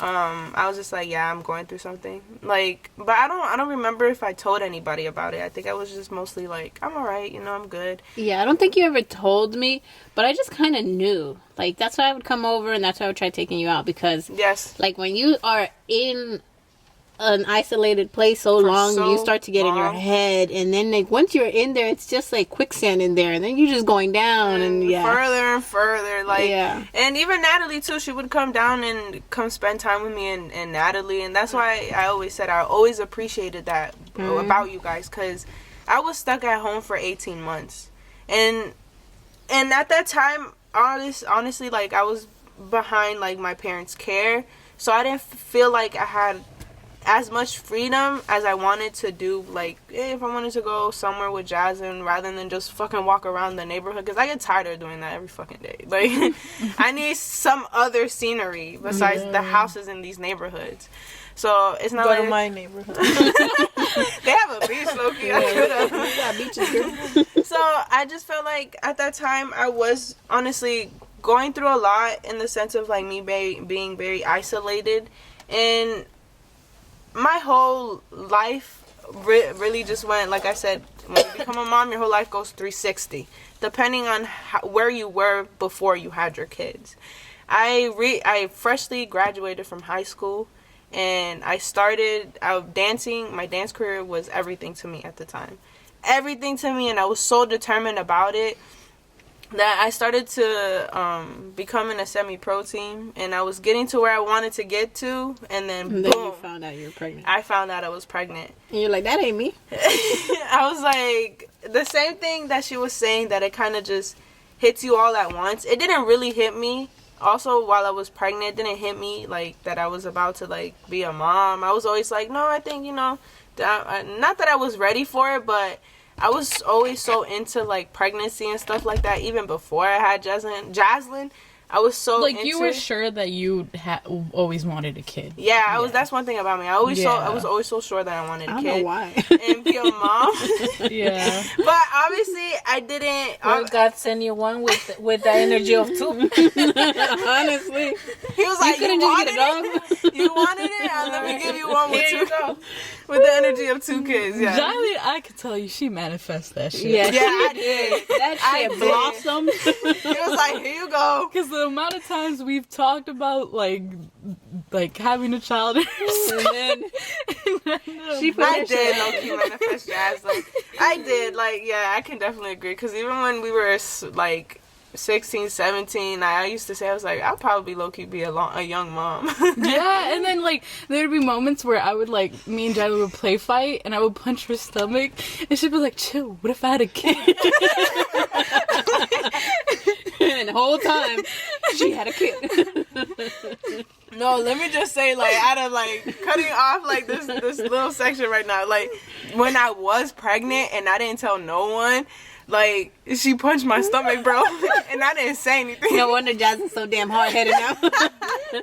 I was just like, yeah, I'm going through something. Like, but I don't remember if I told anybody about it. I think I was just mostly like, I'm alright, I'm good.
Yeah, I don't think you ever told me, but I just kind of knew. Like, that's why I would come over, and that's why I would try taking you out, because, like, when you are in an isolated place so long, you start to get in your head, and then, like, once you're in there, it's just like quicksand in there, and then you're just going down, and
further and further, like, and even Natalie too, she would come down and come spend time with me and Natalie, and that's why I always said I always appreciated that about you guys, because I was stuck at home for 18 months, and at that time, honestly, like, I was behind, like, my parents' care, so I didn't feel like I had as much freedom as I wanted to do. Like, if I wanted to go somewhere with Jasmine rather than just fucking walk around the neighborhood, because I get tired of doing that every fucking day. Like, I need some other scenery besides the houses in these neighborhoods. So it's not
go to my neighborhood.
They have a beach, low-key.
Yeah, beaches, girl.
So I just felt like at that time I was honestly going through a lot, in the sense of, like, me being very isolated, and my whole life really just went, like I said, when you become a mom, your whole life goes 360, depending on where you were before you had your kids. I freshly graduated from high school, and I started out dancing. My dance career was everything to me at the time. everything to me, and I was so determined about it that I started to become in a semi-pro team, and I was getting to where I wanted to get to, and then boom,
you found out you were pregnant.
I found out I was pregnant.
And you're like, that ain't me.
I was like, the same thing that she was saying, that it kind of just hits you all at once. It didn't really hit me. Also, while I was pregnant, it didn't hit me like that I was about to like be a mom. I was always like, no, I think, you know, not that I was ready for it, but I was always so into like pregnancy and stuff like that. Even before I had Jaslyn, I was so
like
into
you were
it.
sure that you always wanted a kid.
Yeah, I was. That's one thing about me. I was always so sure that I wanted a kid.
I don't know why.
And be a mom.
Yeah.
But obviously, I didn't.
Well, God send you one with the energy of 2.
Honestly,
He was like,
couldn't
you
just
wanted
get a dog.
it? You wanted it? Let me give you one with
Here you go.
with the energy of 2 kids. Yeah.
Jiley, I could tell you, she manifests that shit.
Yeah,
Yeah, I did.
that
I
shit
did.
blossomed.
He was like, here you go.
Because the amount of times we've talked about like having a child,
And then she put
I
that
did
shit.
low-key manifest Jaslyn. I did. Like, yeah, I can definitely agree. Because even when we were like 16, 17, I used to say, I was like, I'll probably low-key be a young mom.
yeah, and then like there'd be moments where I would like me and Jiley would play fight, and I would punch her stomach, and she'd be like, "Chill. What if I had a kid?"
And the whole time, she had a kid.
No, let me just say, like, out of like cutting off like this little section right now, like when I was pregnant and I didn't tell no one, like she punched my stomach, bro, and I didn't say anything.
No wonder Jasmine's so damn hard-headed now.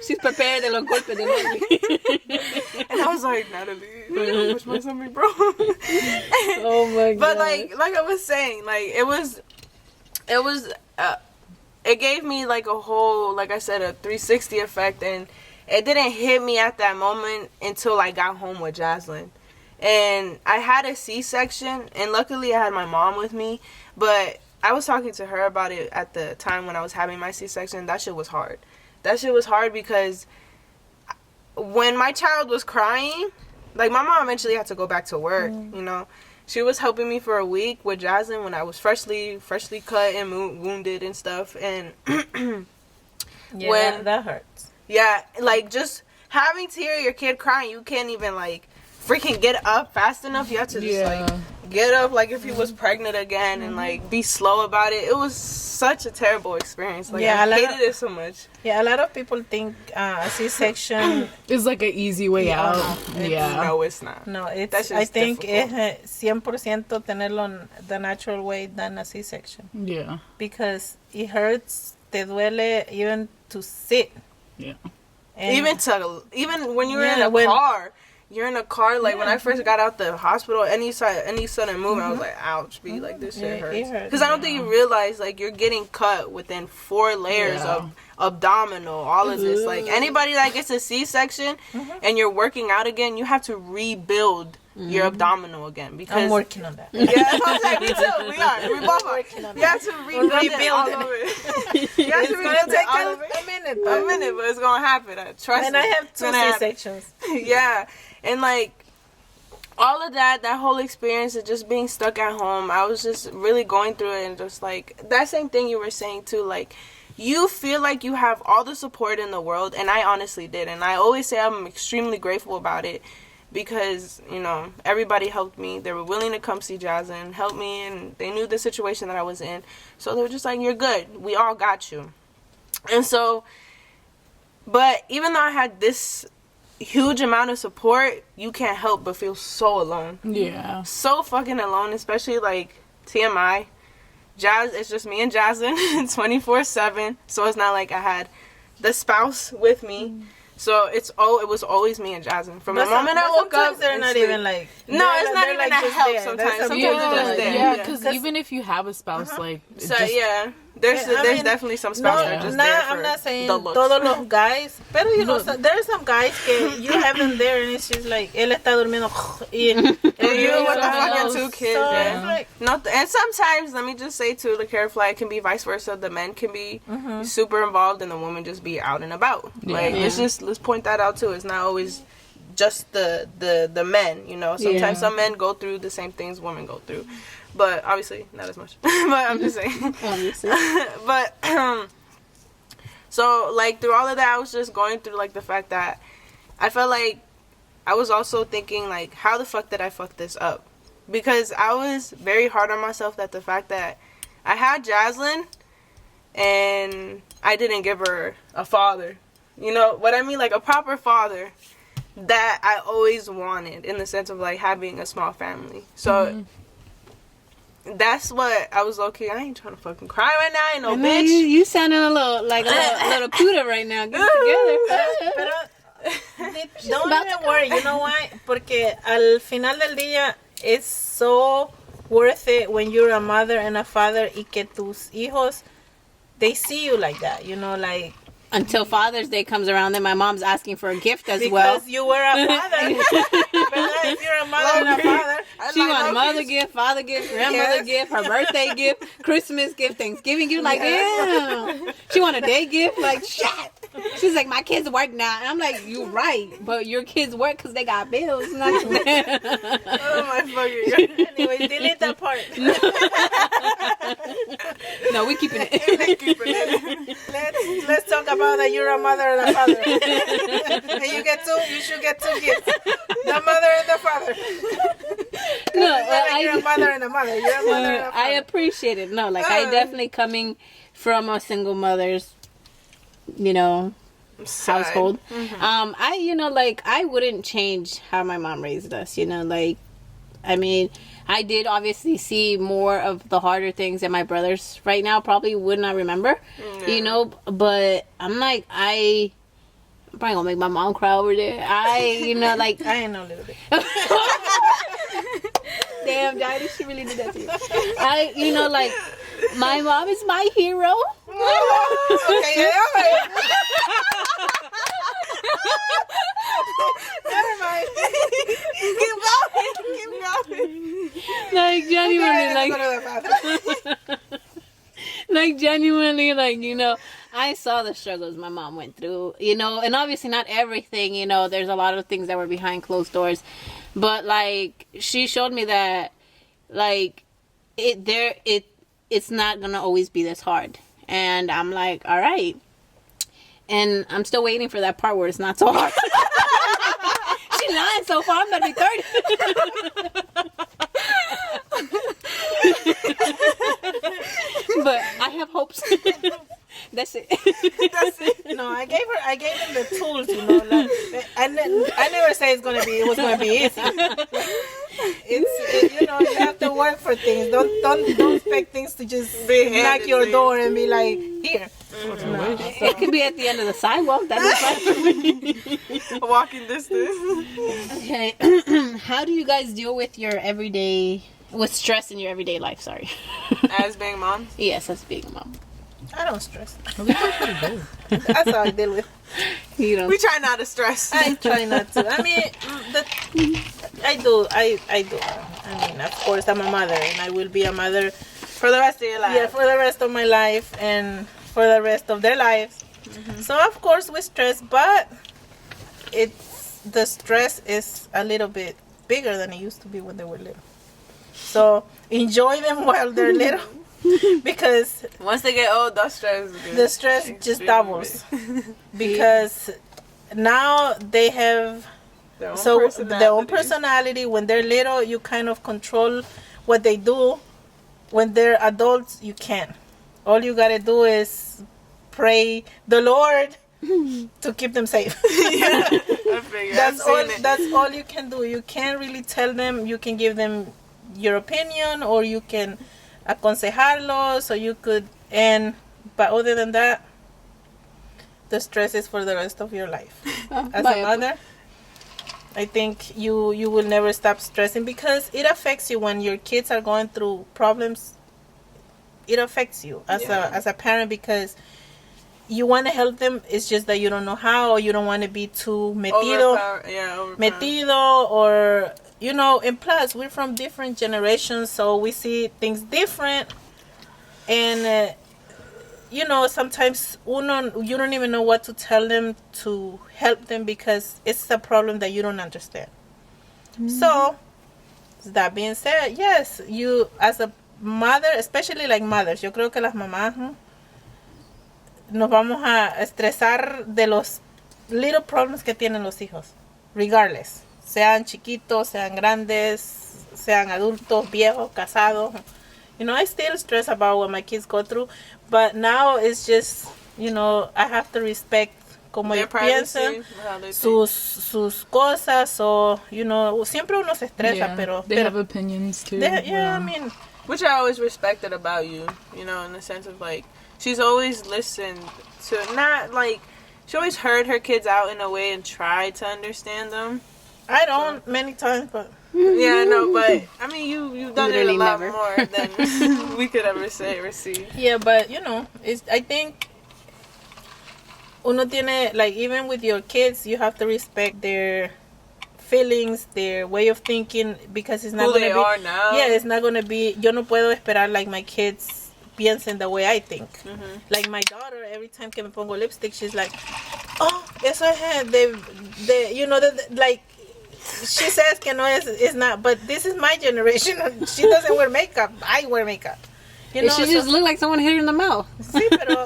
She's prepared de los golpes de Natalie.
And I was like, Natalie, don't punch my stomach, bro.
Oh my god.
But like I was saying, like it was it gave me like a whole, like I said, a 360 effect, and it didn't hit me at that moment until I got home with Jaslyn. And I had a C-section, and luckily I had my mom with me, but I was talking to her about it at the time when I was having my C-section. That shit was hard. That shit was hard because when my child was crying, like my mom eventually had to go back to work, you know. She was helping me for a week with Jaslyn when I was freshly cut and wounded and stuff. And
Yeah, that hurts.
yeah, like just having to hear your kid crying, you can't even like freaking get up fast enough. You have to just like get up like if you was pregnant again and like be slow about it. It was such a terrible experience. Like
Yeah,
I hated it so much.
Yeah, a lot of people think a C-section.
It's like an easy way out. Yeah.
No, it's not.
No,
That
it's.
shit
I
is
think
difficult.
es 100% tenerlo the natural way than a C-section
Yeah.
because it hurts. Te duele even to sit.
Yeah.
And
Even when you're in
Yeah,
a
when-
car. You're in a car, like when I first got out the hospital, any sudden movement, I was like, ouch, be like, this shit
It
hurts.
hurts.
Because I don't think you realize, like, you're getting cut within 4 layers of abdominal, all of this. Like, anybody that gets a C-section and you're working out again, you have to rebuild your abdominal again. Because
I'm working on that.
yeah, that's what I'm saying. Me too. We are. We both are.
Working on
You have to rebuild it all
rebuilding
over it. You have to
It's gonna
rebuild it
take
all over it.
a minute.
A minute, but it's gonna happen. Trust
And
me.
I have
It's
2
gonna happen.
C-sections.
Yeah, and like all of that whole experience of just being stuck at home, I was just really going through it, and just like that same thing you were saying too, like you feel like you have all the support in the world, and I honestly did, and I always say I'm extremely grateful about it because, you know, everybody helped me. They were willing to come see Jaslyn, help me, and they knew the situation that I was in, so they were just like, you're good, we all got you. And so, but even though I had this huge amount of support, you can't help but feel so alone.
Yeah.
So fucking alone, especially like TMI. It's just me and Jaslyn 24/7. So it's not like I had the spouse with me. So it was always me and Jaslyn. From the moment I woke up,
they're not even like.
No, it's not
they're
even
like
a
just
help
there.
sometimes.
There's
Sometimes it's just there.
Yeah,
Yeah.
because even if you have a spouse, like, it
So
just,
yeah, there's
I mean,
definitely some spouses that are just there for
I'm not saying
the looks.
todos los guys, pero you know, there's some guys que you have them there and it's just like él está durmiendo y
And you with the
Yeah.
fucking 2 kids,
So
yeah.
it's like,
No, and sometimes, let me just say too, the care flight can be vice versa. The men can be super involved and the women just be out and about. Like,
Yeah.
let's point that out too. It's not always just the men, you know. Sometimes some men go through the same things women go through, but obviously not as much. But I'm just saying. Obviously. But so like through all of that, I was just going through like the fact that I felt like I was also thinking like, how the fuck did I fuck this up? Because I was very hard on myself at the fact that I had Jaslyn and I didn't give her a father. You know what I mean? Like a proper father that I always wanted, in the sense of like having a small family. So that's what I was low-key. I ain't trying to fucking cry right now. I ain't no bitch.
You sounding a little like a little puta right now. Get together.
Don't even worry. You know why? Porque al final del día it's so worth it when you're a mother and a father y que tus hijos, they see you like that. You know, like.
Until Father's Day comes around, then my mom's asking for a gift as well.
Because you were a father. But if you're a mother and a father.
She want a mother gift, father gift, grandmother gift, her birthday gift, Christmas gift, Thanksgiving gift. Like, damn. She want a day gift. Like, shit. She's like, my kids work now. And I'm like, you right. But your kids work because they got bills.
Oh, my fucking God.
Anyway, delete that part.
No, we keeping it.
Let's talk about that you're a mother and a father. And you should get two gifts. The mother and the father. No, you're a mother and a mother. You're a mother and a father.
I appreciate it. No, like I definitely coming from a single mother's, you know, household. I, you know, like I wouldn't change how my mom raised us, you know, like, I mean, I did obviously see more of the harder things that my brothers right now probably would not remember, you know, but I'm like, I'm probably gonna make my mom cry over there. You know, like.
I ain't know a little bit.
Damn, Daddy, she really did that to you. You know, like, my mom is my hero.
Okay, never mind. Keep going.
Like, genuinely, like, genuinely, like, you know, I saw the struggles my mom went through, you know, and obviously not everything, you know, there's a lot of things that were behind closed doors, but, like, she showed me that, like, it's not gonna always be this hard, and I'm like, all right, and I'm still waiting for that part where it's not so hard. She lying so far, I'm gonna be 30. But I have hopes. That's it.
That's it. No, I gave them the tools, you know. Like, I never say it was gonna be easy. You know, you have to work for things. Don't expect things to just knock your door and be like, here.
No. It could be at the end of the sidewalk. That'd be fine for me.
A walking distance.
Okay. How do you guys deal with with stress in your everyday life? Sorry.
As being mom?
Yes, as being a mom.
I don't stress. That's how I deal with.
You know.
We try not to stress.
I try not to. I mean, I do. I do. I mean, of course, I'm a mother, and I will be a mother
for the rest of your life.
Yeah, for the rest of my life, and for the rest of their lives. So of course we stress, but the stress is a little bit bigger than it used to be when they were little. So enjoy them while they're little, because
once they get old, the stress
just doubles. Because now they have their own personality. When they're little, you kind of control what they do. When they're adults, you can't. All you gotta do is pray the Lord to keep them safe.
Yeah, I figured.
That's all you can do. You can't really tell them. You can give them your opinion, or you can aconsejarlos, or you could. But other than that, the stress is for the rest of your life. As a mother, I think you will never stop stressing, because it affects you when your kids are going through problems. It affects you as a parent, because you want to help them. It's just that you don't know how, or you don't want to be too metido, or you know. And plus, we're from different generations, so we see things different. And you know, sometimes you don't even know what to tell them to help them because it's a problem that you don't understand. So, that being said, yes, you as a mother, especially like mothers, yo creo que las mamás nos vamos a estresar de los little problems que tienen los hijos, regardless, sean chiquitos, sean grandes, sean adultos, viejos, casados. You know, I still stress about what my kids go through, but now it's just, you know, I have to respect como ellos piensan, sus cosas, o, you know, siempre uno se estresa, pero...
They have opinions, too.
Yeah, I mean...
Which I always respected about you, you know, in the sense of, like, she's always listened to, not, like, she always heard her kids out in a way and tried to understand them.
I don't many times, but...
Yeah, I know, but, I mean, you've done
Literally
it a lot
never.
more than we could ever say or see.
Yeah, but, you know, I think... Uno tiene, like, even with your kids, you have to respect their feelings, their way of thinking, because it's not
Who
going
they
to be...
are now.
Yeah, it's not going to be... Yo no puedo esperar, like, my kids piensen the way I think. Like, my daughter, every time que me pongo lipstick, she's like, oh, eso es de you know, like, she says que no es not, but this is my generation. She doesn't wear makeup. I wear makeup. You know,
She just looked like someone hit her in the mouth.
Sí, pero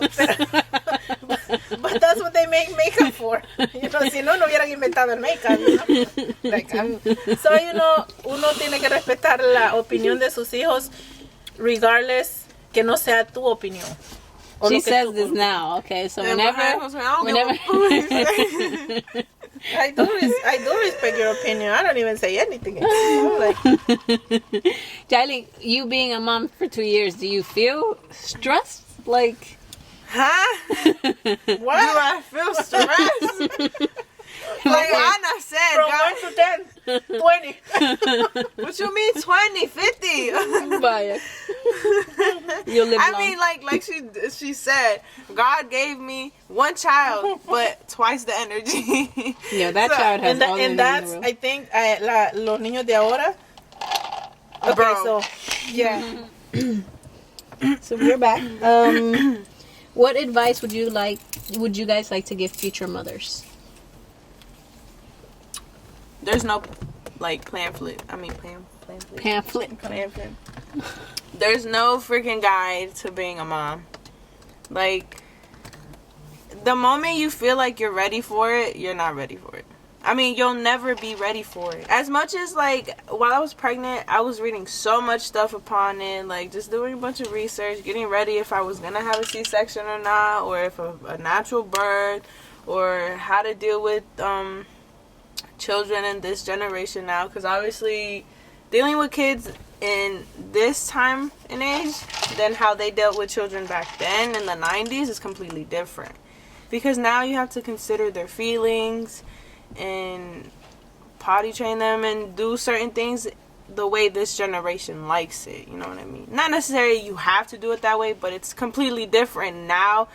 but that's what they make makeup for. You know, si no hubieran inventado el makeup, you know? Like, so, you know, uno tiene que respetar la opinión de sus hijos, regardless que no sea tu opinión.
She says this now, okay? So whenever
I do respect your opinion. I don't even say anything. I'm like,
Jiley, you being a mom for 2 years, do you feel stressed? Like,
Huh?
what?
Do I feel stressed? Like Anna said,
From 1 to 10, 20.
what you mean 20, 50?
Vaya. You'll live
I
long.
mean, like she said, God gave me one child, but twice the energy.
Yeah, that child has all the
And
energy
that's,
in the world.
I think, los niños de ahora. Okay,
Bro.
so, yeah.
So we're back. What advice would you guys like to give future mothers?
There's no, like, pamphlet. There's no freaking guide to being a mom. Like, the moment you feel like you're ready for it, you're not ready for it. I mean, you'll never be ready for it. As much as, like, while I was pregnant, I was reading so much stuff upon it, like, just doing a bunch of research, getting ready if I was gonna have a C-section or not, or if a natural birth, or how to deal with, children in this generation now, because obviously dealing with kids in this time and age than how they dealt with children back then in the 90s is completely different, because now you have to consider their feelings and potty train them and do certain things the way this generation likes it, you know what I mean? Not necessarily you have to do it that way, but it's completely different now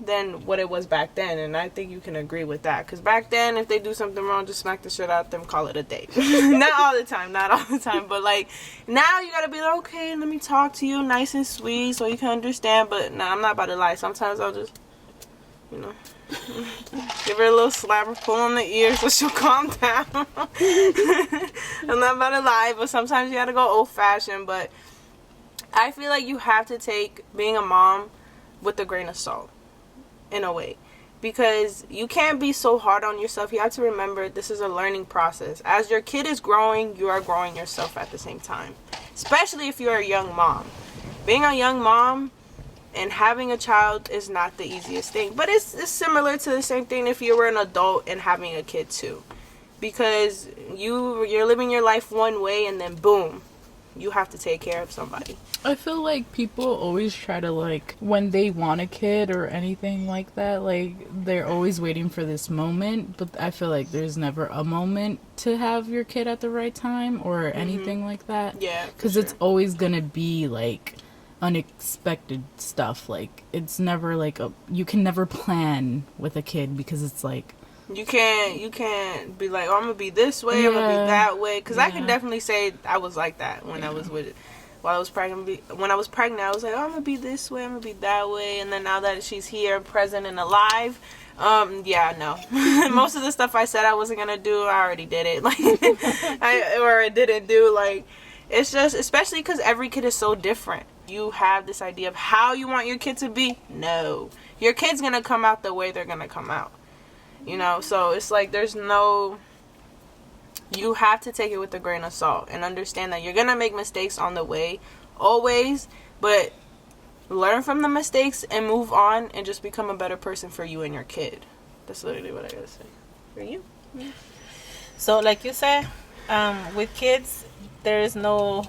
than what it was back then, and I think you can agree with that, because back then if they do something wrong, just smack the shit out of them, call it a day. not all the time, but like now you gotta be like, okay, let me talk to you nice and sweet so you can understand. But nah, I'm not about to lie. Sometimes I'll just, you know, give her a little slap or pull on the ear so she'll calm down. I'm not about to lie, but sometimes you gotta go old fashioned. But I feel like you have to take being a mom with a grain of salt, in a way, because you can't be so hard on yourself. You have to remember this is a learning process. As your kid is growing, you are growing yourself at the same time, especially if you're a young mom. Being a young mom and having a child is not the easiest thing, but it's similar to the same thing if you were an adult and having a kid too, because you're living your life one way and then boom, you have to take care of somebody.
I feel like people always try to, like, when they want a kid or anything like that, like, they're always waiting for this moment, but I feel like there's never a moment to have your kid at the right time or anything like that.
Yeah,
because it's always gonna be, like, unexpected stuff. Like, it's never, like, you can never plan with a kid, because it's, like,
you can't be like, oh, I'm gonna be this way, I'm gonna be that way, because I can definitely say I was like that when I was with while I was pregnant. When I was pregnant, I was like, oh, I'm gonna be this way, I'm gonna be that way, and then now that she's here, present and alive, yeah, no. Most of the stuff I said I wasn't gonna do, I already did it. Like, I didn't do. Like, it's just, especially because every kid is so different. You have this idea of how you want your kid to be. No, your kid's gonna come out the way they're gonna come out. You know, so it's like there's no. You have to take it with a grain of salt and understand that you're gonna make mistakes on the way, always. But learn from the mistakes and move on and just become a better person for you and your kid. That's literally what I gotta say. For you?
So, like you said, with kids, there is no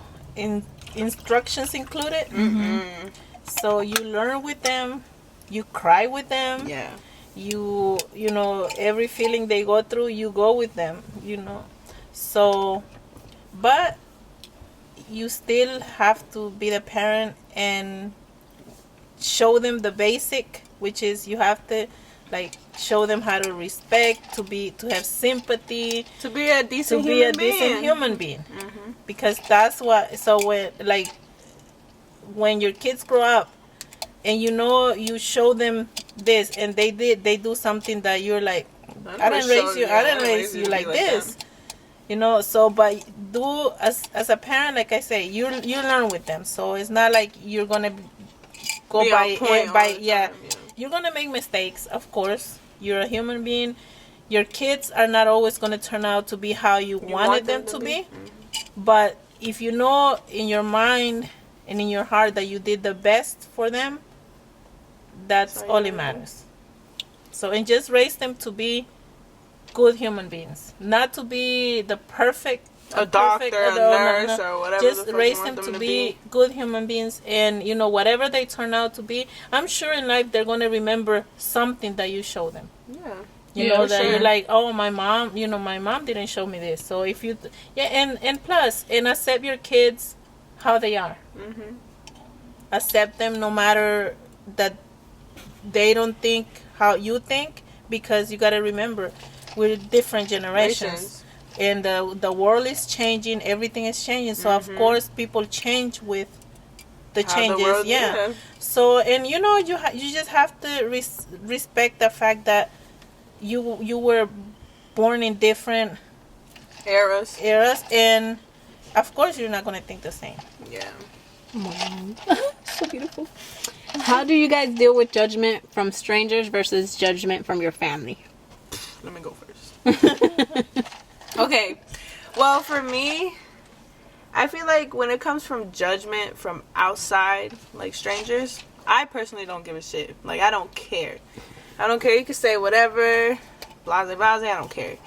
instructions included.
Mm-hmm.
So you learn with them, you cry with them.
Yeah.
You know, every feeling they go through, you go with them. You know, so, but you still have to be the parent and show them the basic, which is you have to like show them how to respect, to have sympathy,
To be a decent human being.
human being.
Mm-hmm.
Because that's what. So when your kids grow up, and you know you show them this, and they do something that you're like, I didn't raise you like this. You know, so but do as a parent, like I say, you learn with them. So it's not like you're gonna go
Be on point all the time,
You're gonna make mistakes, of course. You're a human being. Your kids are not always gonna turn out to be how you wanted them to be.
Mm-hmm.
But if you know in your mind and in your heart that you did the best for them, that's all it matters. So, and just raise them to be good human beings, not to be the perfect
a doctor, a nurse, or whatever.
Just raise them to be good human beings, and you know, whatever they turn out to be, I'm sure in life they're going to remember something that you show them.
Yeah.
You know, that you're like, oh, my mom didn't show me this. So if you, and plus, and accept your kids how they are.
Mm-hmm.
Accept them no matter that they don't think how you think, because you got to remember, we're different generations. And the world is changing, everything is changing. So of course people change with the changes. Yeah. So, and you know, you just have to respect the fact that you were born in different
eras,
and of course you're not gonna think the same.
Yeah.
So beautiful. How do you guys deal with judgment from strangers versus judgment from your family?
Let me go first. Okay. Well, for me, I feel like when it comes from judgment from outside, like strangers, I personally don't give a shit. Like, I don't care. I don't care. You can say whatever, blase, blase, I don't care.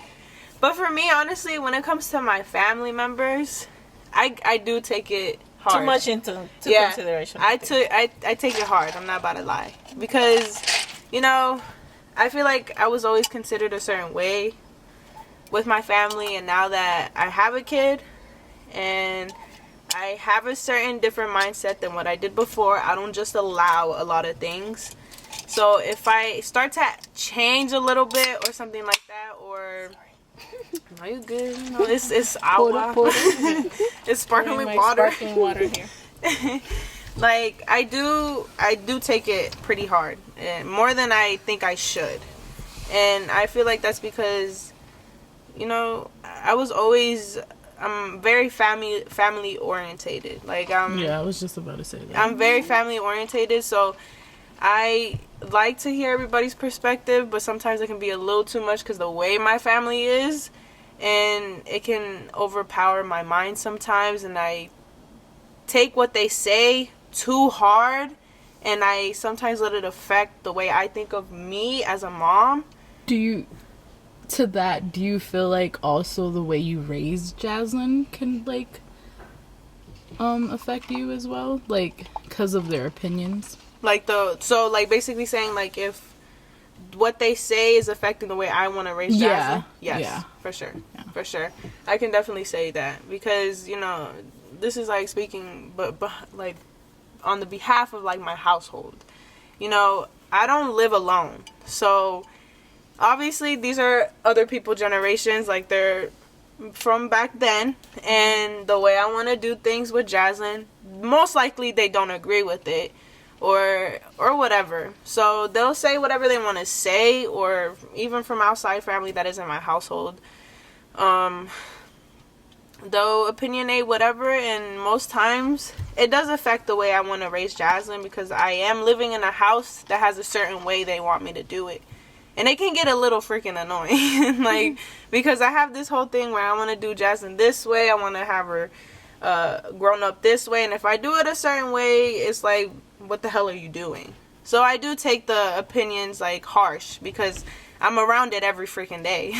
But for me, honestly, when it comes to my family members, I do take it hard.
Too much into consideration.
I take it hard. I'm not about to lie. Because, you know, I feel like I was always considered a certain way with my family, and now that I have a kid and I have a certain different mindset than what I did before, I don't just allow a lot of things. So if I start to change a little bit or something like that, or no, you good? You know, it's agua. It's sparkling water.
Sparkling water here.
Like I do take it pretty hard, and more than I think I should. And I feel like that's because, you know, I'm very family orientated. Like
yeah, I was just about to say that.
I'm very family orientated, so I like to hear everybody's perspective, but sometimes it can be a little too much because the way my family is, and it can overpower my mind sometimes, and I take what they say too hard, and I sometimes let it affect the way I think of me as a mom.
Do you feel like also the way you raised Jaslyn can like affect you as well, like because of their opinions?
Like basically saying like if what they say is affecting the way I want to raise Jaslyn. Yes,
yeah,
for sure. I can definitely say that because, you know, this is like speaking, but like on the behalf of like my household. You know, I don't live alone, so obviously these are other people generations, like they're from back then, and the way I want to do things with Jaslyn most likely they don't agree with it or whatever. So they'll say whatever they want to say, or even from outside family that isn't my household. They'll opinionate whatever, and most times it does affect the way I want to raise Jaslyn, because I am living in a house that has a certain way they want me to do it. And it can get a little freaking annoying. Like, because I have this whole thing where I want to do Jaslyn this way. I want to have her grown up this way. And if I do it a certain way, it's like, what the hell are you doing? So I do take the opinions, like, harsh, because I'm around it every freaking day.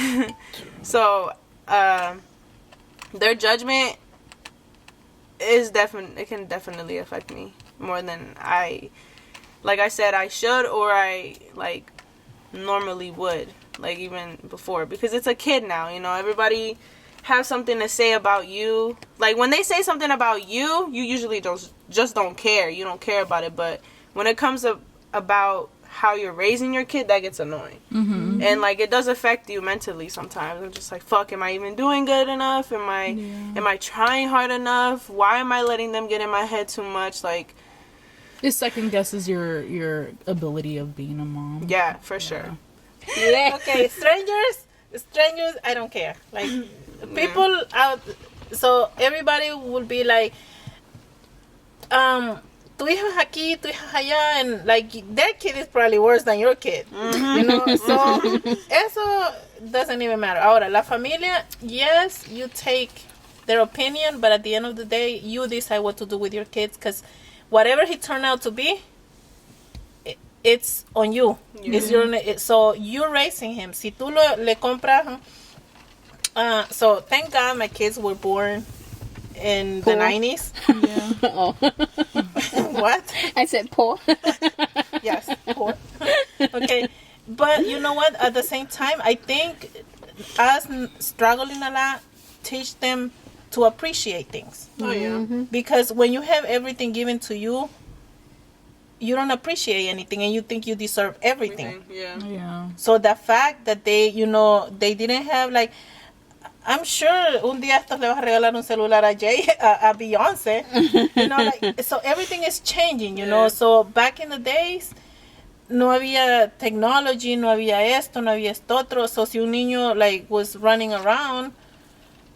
So, their judgment is it can definitely affect me more than like I said, I should, or I, like, normally would, like, even before, because it's a kid now, you know. Everybody have something to say about you. Like, when they say something about you, you usually just don't care. You don't care about it. But when it comes about how you're raising your kid, that gets annoying. And, like, it does affect you mentally sometimes. I'm just like, fuck, am I even doing good enough? Am I trying hard enough? Why am I letting them get in my head too much? Like,
it second guesses your ability of being a mom.
Yeah, for sure.
Yeah.
Okay, strangers, I don't care. Like, people out, so everybody will be like, tu hijo es aquí, tu hijo es allá, and, like, their kid is probably worse than your kid. You know, so eso doesn't even matter. Ahora, la familia, yes, you take their opinion, but at the end of the day, you decide what to do with your kids, because whatever he turned out to be, it's on you. So you're raising him. Si tú le compras, so thank God my kids were born in the 90s.
Yeah.
Oh.
What?
I said poor.
Yes, poor. Okay, but you know what? At the same time, I think us struggling a lot teach them to appreciate things.
Oh, yeah.
Because when you have everything given to you, you don't appreciate anything, and you think you deserve everything.
Yeah.
So the fact that they, you know, they didn't have, like, I'm sure un día estos le vas a regalar un celular a a Beyonce. You know, like, so everything is changing, you know. So back in the days, no había technology, no había esto, no había esto otro. So si un niño, like, was running around,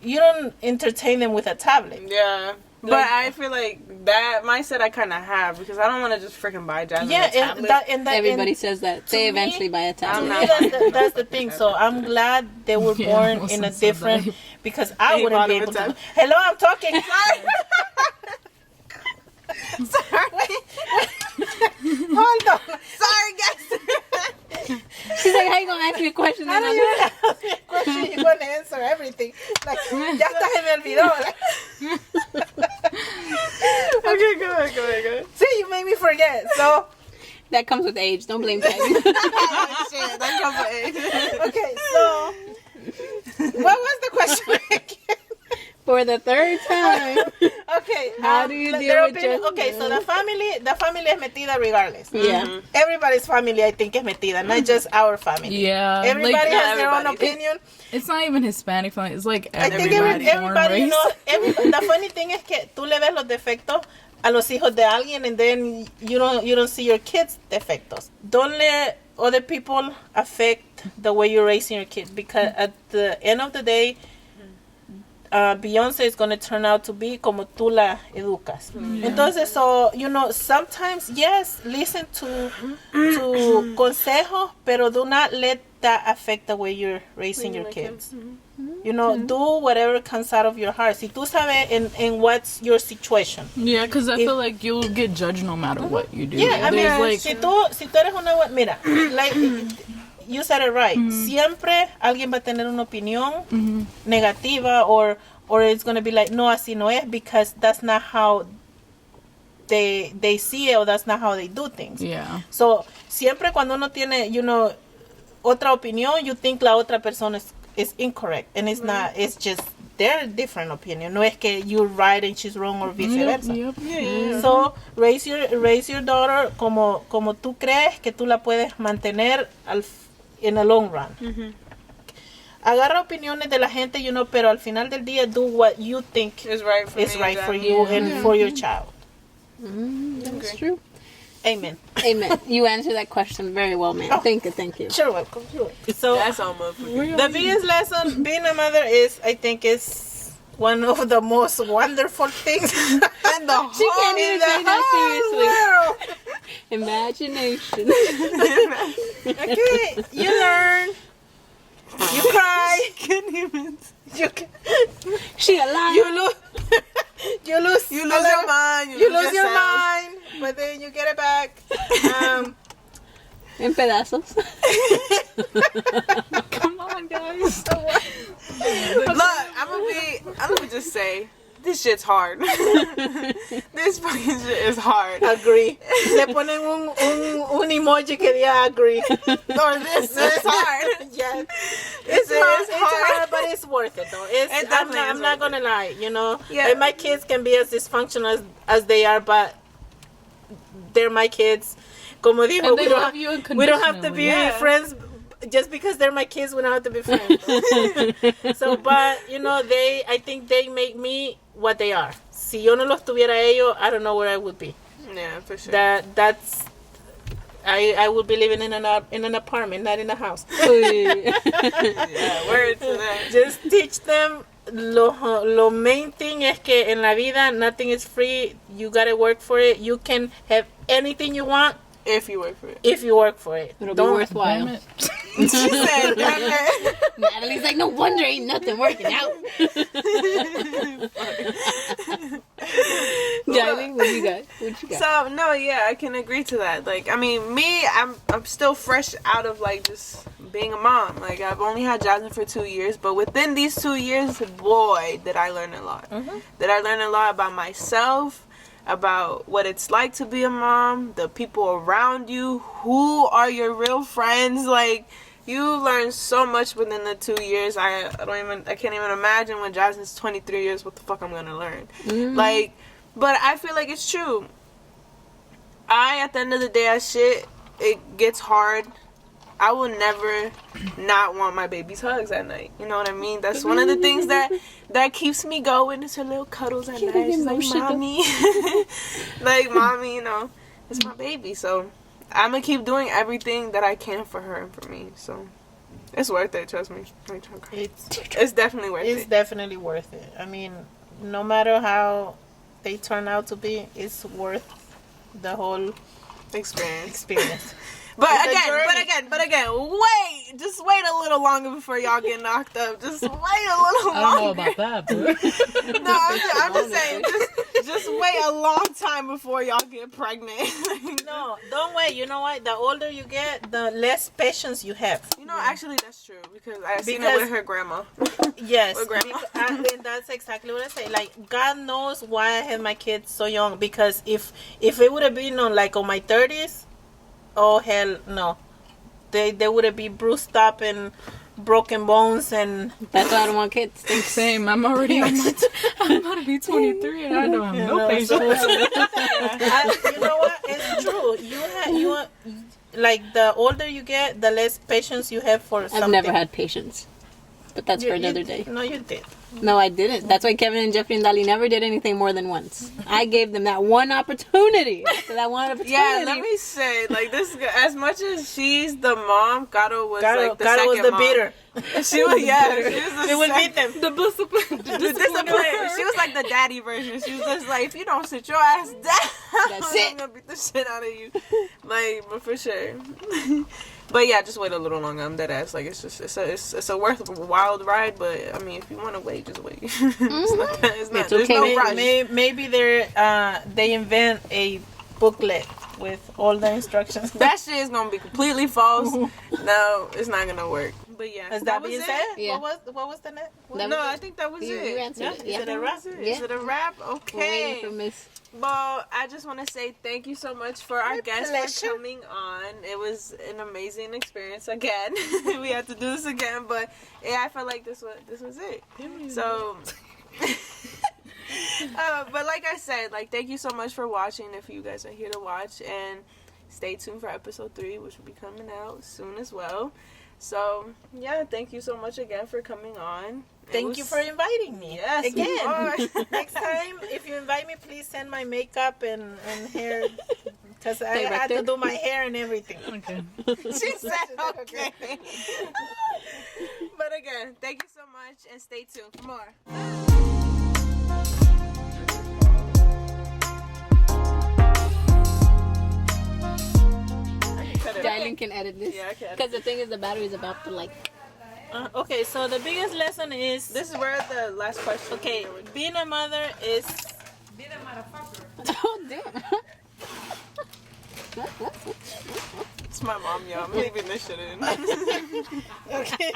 you don't entertain them with a tablet.
Yeah. But I feel like that mindset I kind of have, because I don't want to just freaking buy Jasmine a tablet.
Everybody says that. They eventually buy a tablet.
That's the thing. So I'm glad they were born in a different, because I wouldn't be able to. Hello, I'm talking.
Sorry.
Hold on.
Sorry, guys.
She's like, how you gonna ask me a question?
How do you ask me a question? You're gonna answer everything. Like, ya hasta se me olvidó.
Okay, go ahead.
See, you made me forget. So
that comes with age. Don't blame Patty.
Oh, shit, that comes with age.
Okay, so what was the question again?
For the third time.
Okay.
How do you deal with your...
Okay, so the family es metida regardless.
Yeah.
Everybody's family, I think, is metida, not just our family.
Yeah.
Everybody
like,
has their own opinion.
It's not even Hispanic family. It's like
I think
everybody,
everybody, you know, the funny thing is que tú le ves los defectos a los hijos de alguien, and then you don't see your kids' defectos. Don't let other people affect the way you're raising your kids, because at the end of the day, Beyonce is going to turn out to be como tú la educas. Entonces, so, you know, sometimes, yes, listen to consejos, pero do not let that affect the way you're raising your kids. You know, do whatever comes out of your heart. Si tú sabes in what's your situation.
Yeah, because I feel like you'll get judged no matter what you do.
Yeah, I mean,
like,
si tú eres una... Mira, like... You said it right. Siempre alguien va a tener una opinión negativa, or it's going to be like, no, así no es, because that's not how they see it, or that's not how they do things.
Yeah.
So, siempre cuando uno tiene, you know, otra opinión, you think la otra persona is incorrect, and it's not. It's just their different opinion. No es que you're right and she's wrong, or viceversa.
Yep.
So, raise your daughter como tú crees que tú la puedes mantener in the long run. Agarra opiniones de la gente, you know, pero al final del día, do what you think
is right for
you and for your child.
That's true.
Amen.
Amen. You answered that question very well, man. Thank you.
Sure, welcome. So
That's all motherfucker.
the biggest lesson being a mother is, I think, is one of the most wonderful things in the
She can't even say that seriously.
world.
Imagination.
Okay, you learn, you cry, you
She alive.
you lose, you lose
your mind.
you lose your mind, but then you get it back.
En pedazos.
Come on, guys.
Look, I'm gonna just say, this shit's hard. This fucking shit is hard.
Agree. Le ponen un emoji que diga agree.
Or this is hard.
Yes.
It's
It's hard, but it's worth it though.
It definitely
I'm
is
not
worth
gonna lie, you know.
Yeah.
And my kids can be as dysfunctional as they are, but they're my kids. Como dijo,
And they love you
we don't have to be
Yeah.
friends just because they're my kids. We don't have to be friends. So, but you know, I think they make me what they are. Si yo no los tuviera ellos, I don't know where I would be.
Yeah, for sure.
That's I would be living in an apartment, not in a house.
Yeah, word to that.
Just teach them. Lo main thing es que en la vida nothing is free. You gotta work for it. You can have anything you want
If you work for it.
if you work for it.
It'll be worthwhile.
Damn it.
She said, damn it.
Natalie's like, no wonder ain't nothing working out. Darling, what you got? What you got?
So no, yeah, I can agree to that. Like, I mean, me, I'm still fresh out of like just being a mom. Like, I've only had Jasmine for 2 years, but within these 2 years, boy, did I learn a lot. Did I learn a lot about myself, about what it's like to be a mom, the people around you, who are your real friends. Like, you learn so much within the 2 years. I can't even imagine when Jasmine's 23 years what the fuck I'm gonna learn. Like, but I feel like it's true. At the end of the day, it gets hard. I will never not want my baby's hugs at night. You know what I mean? That's one of the things that keeps me going. Is her little cuddles at night. She's like, mommy. Like, mommy, you know, it's my baby. So I'm going to keep doing everything that I can for her and for me. So it's worth it, trust me. It's definitely worth it.
It's definitely worth it. I mean, no matter how they turn out to be, it's worth the whole experience.
But
It's a
again, just wait a little longer before y'all get knocked up. Just wait a little
I don't know
longer.
about that, but
No, I'm just saying, just wait a long time before y'all get pregnant.
No, don't wait. You know what? The older you get, the less patience you have.
You know, actually, that's true because I've seen it with her grandma.
Yes,
With grandma.
and that's exactly what I say. Like, God knows why I had my kids so young. Because if it would have been on my 30s, oh hell no, they would have been bruised up and broken bones and.
That's why I don't want kids.
same. I'm already on my. I'm about to be 23, and I don't have no patience.
You know what? It's true. You like, the older you get, the less patience you have for something.
I've never had patience. But that's for another day.
No, you did.
No, I didn't. That's why Kevin and Jeffrey and Dali never did anything more than once. I gave them that one opportunity.
Yeah, let me say, like, this, as much as she's the mom, Caro was like the
Caro
second
was the
mom.
beater.
She was, she
will beat them.
The discipline. She was like the daddy version. She was just like, if you don't sit your ass down,
That's
I'm
it.
gonna beat the shit out of you. Like, but for sure. But yeah, just wait a little longer. I'm dead ass. Like, it's a worthwhile ride. But I mean, if you want to wait, just wait. It's not.
It's
There's
okay.
no rush.
Maybe they invent a booklet with all the instructions.
That shit is gonna be completely false. No, it's not gonna work. But yeah,
Has that being said?
Yeah.
What was the next?
That
No,
was
I
it.
think that was
You
it.
answered it.
Is
Yeah.
it a wrap?
Is it a wrap?
We're
Okay.
waiting for Miss.
Well, I just want to say thank you so much for our guests
pleasure.
for coming on. It was an amazing experience again. We had to do this again, but yeah, I felt like this was it. So, but like I said, like, thank you so much for watching. If you guys are here to watch, and stay tuned for episode 3, which will be coming out soon as well. So, yeah, thank you so much again for coming on.
Thank you for inviting me.
Yes,
again. Next time, if you invite me, please send my makeup and hair. Because I had to do my hair and everything.
Okay.
She said okay. But again, thank you so much and stay tuned for more.
Jalen can edit this.
Yeah, I can edit
Because the thing is, the battery is about to like.
Okay, so the biggest lesson is
This is where the last question.
okay. Being a mother is
Oh damn!
It's my mom, y'all. I'm leaving this shit in.
okay.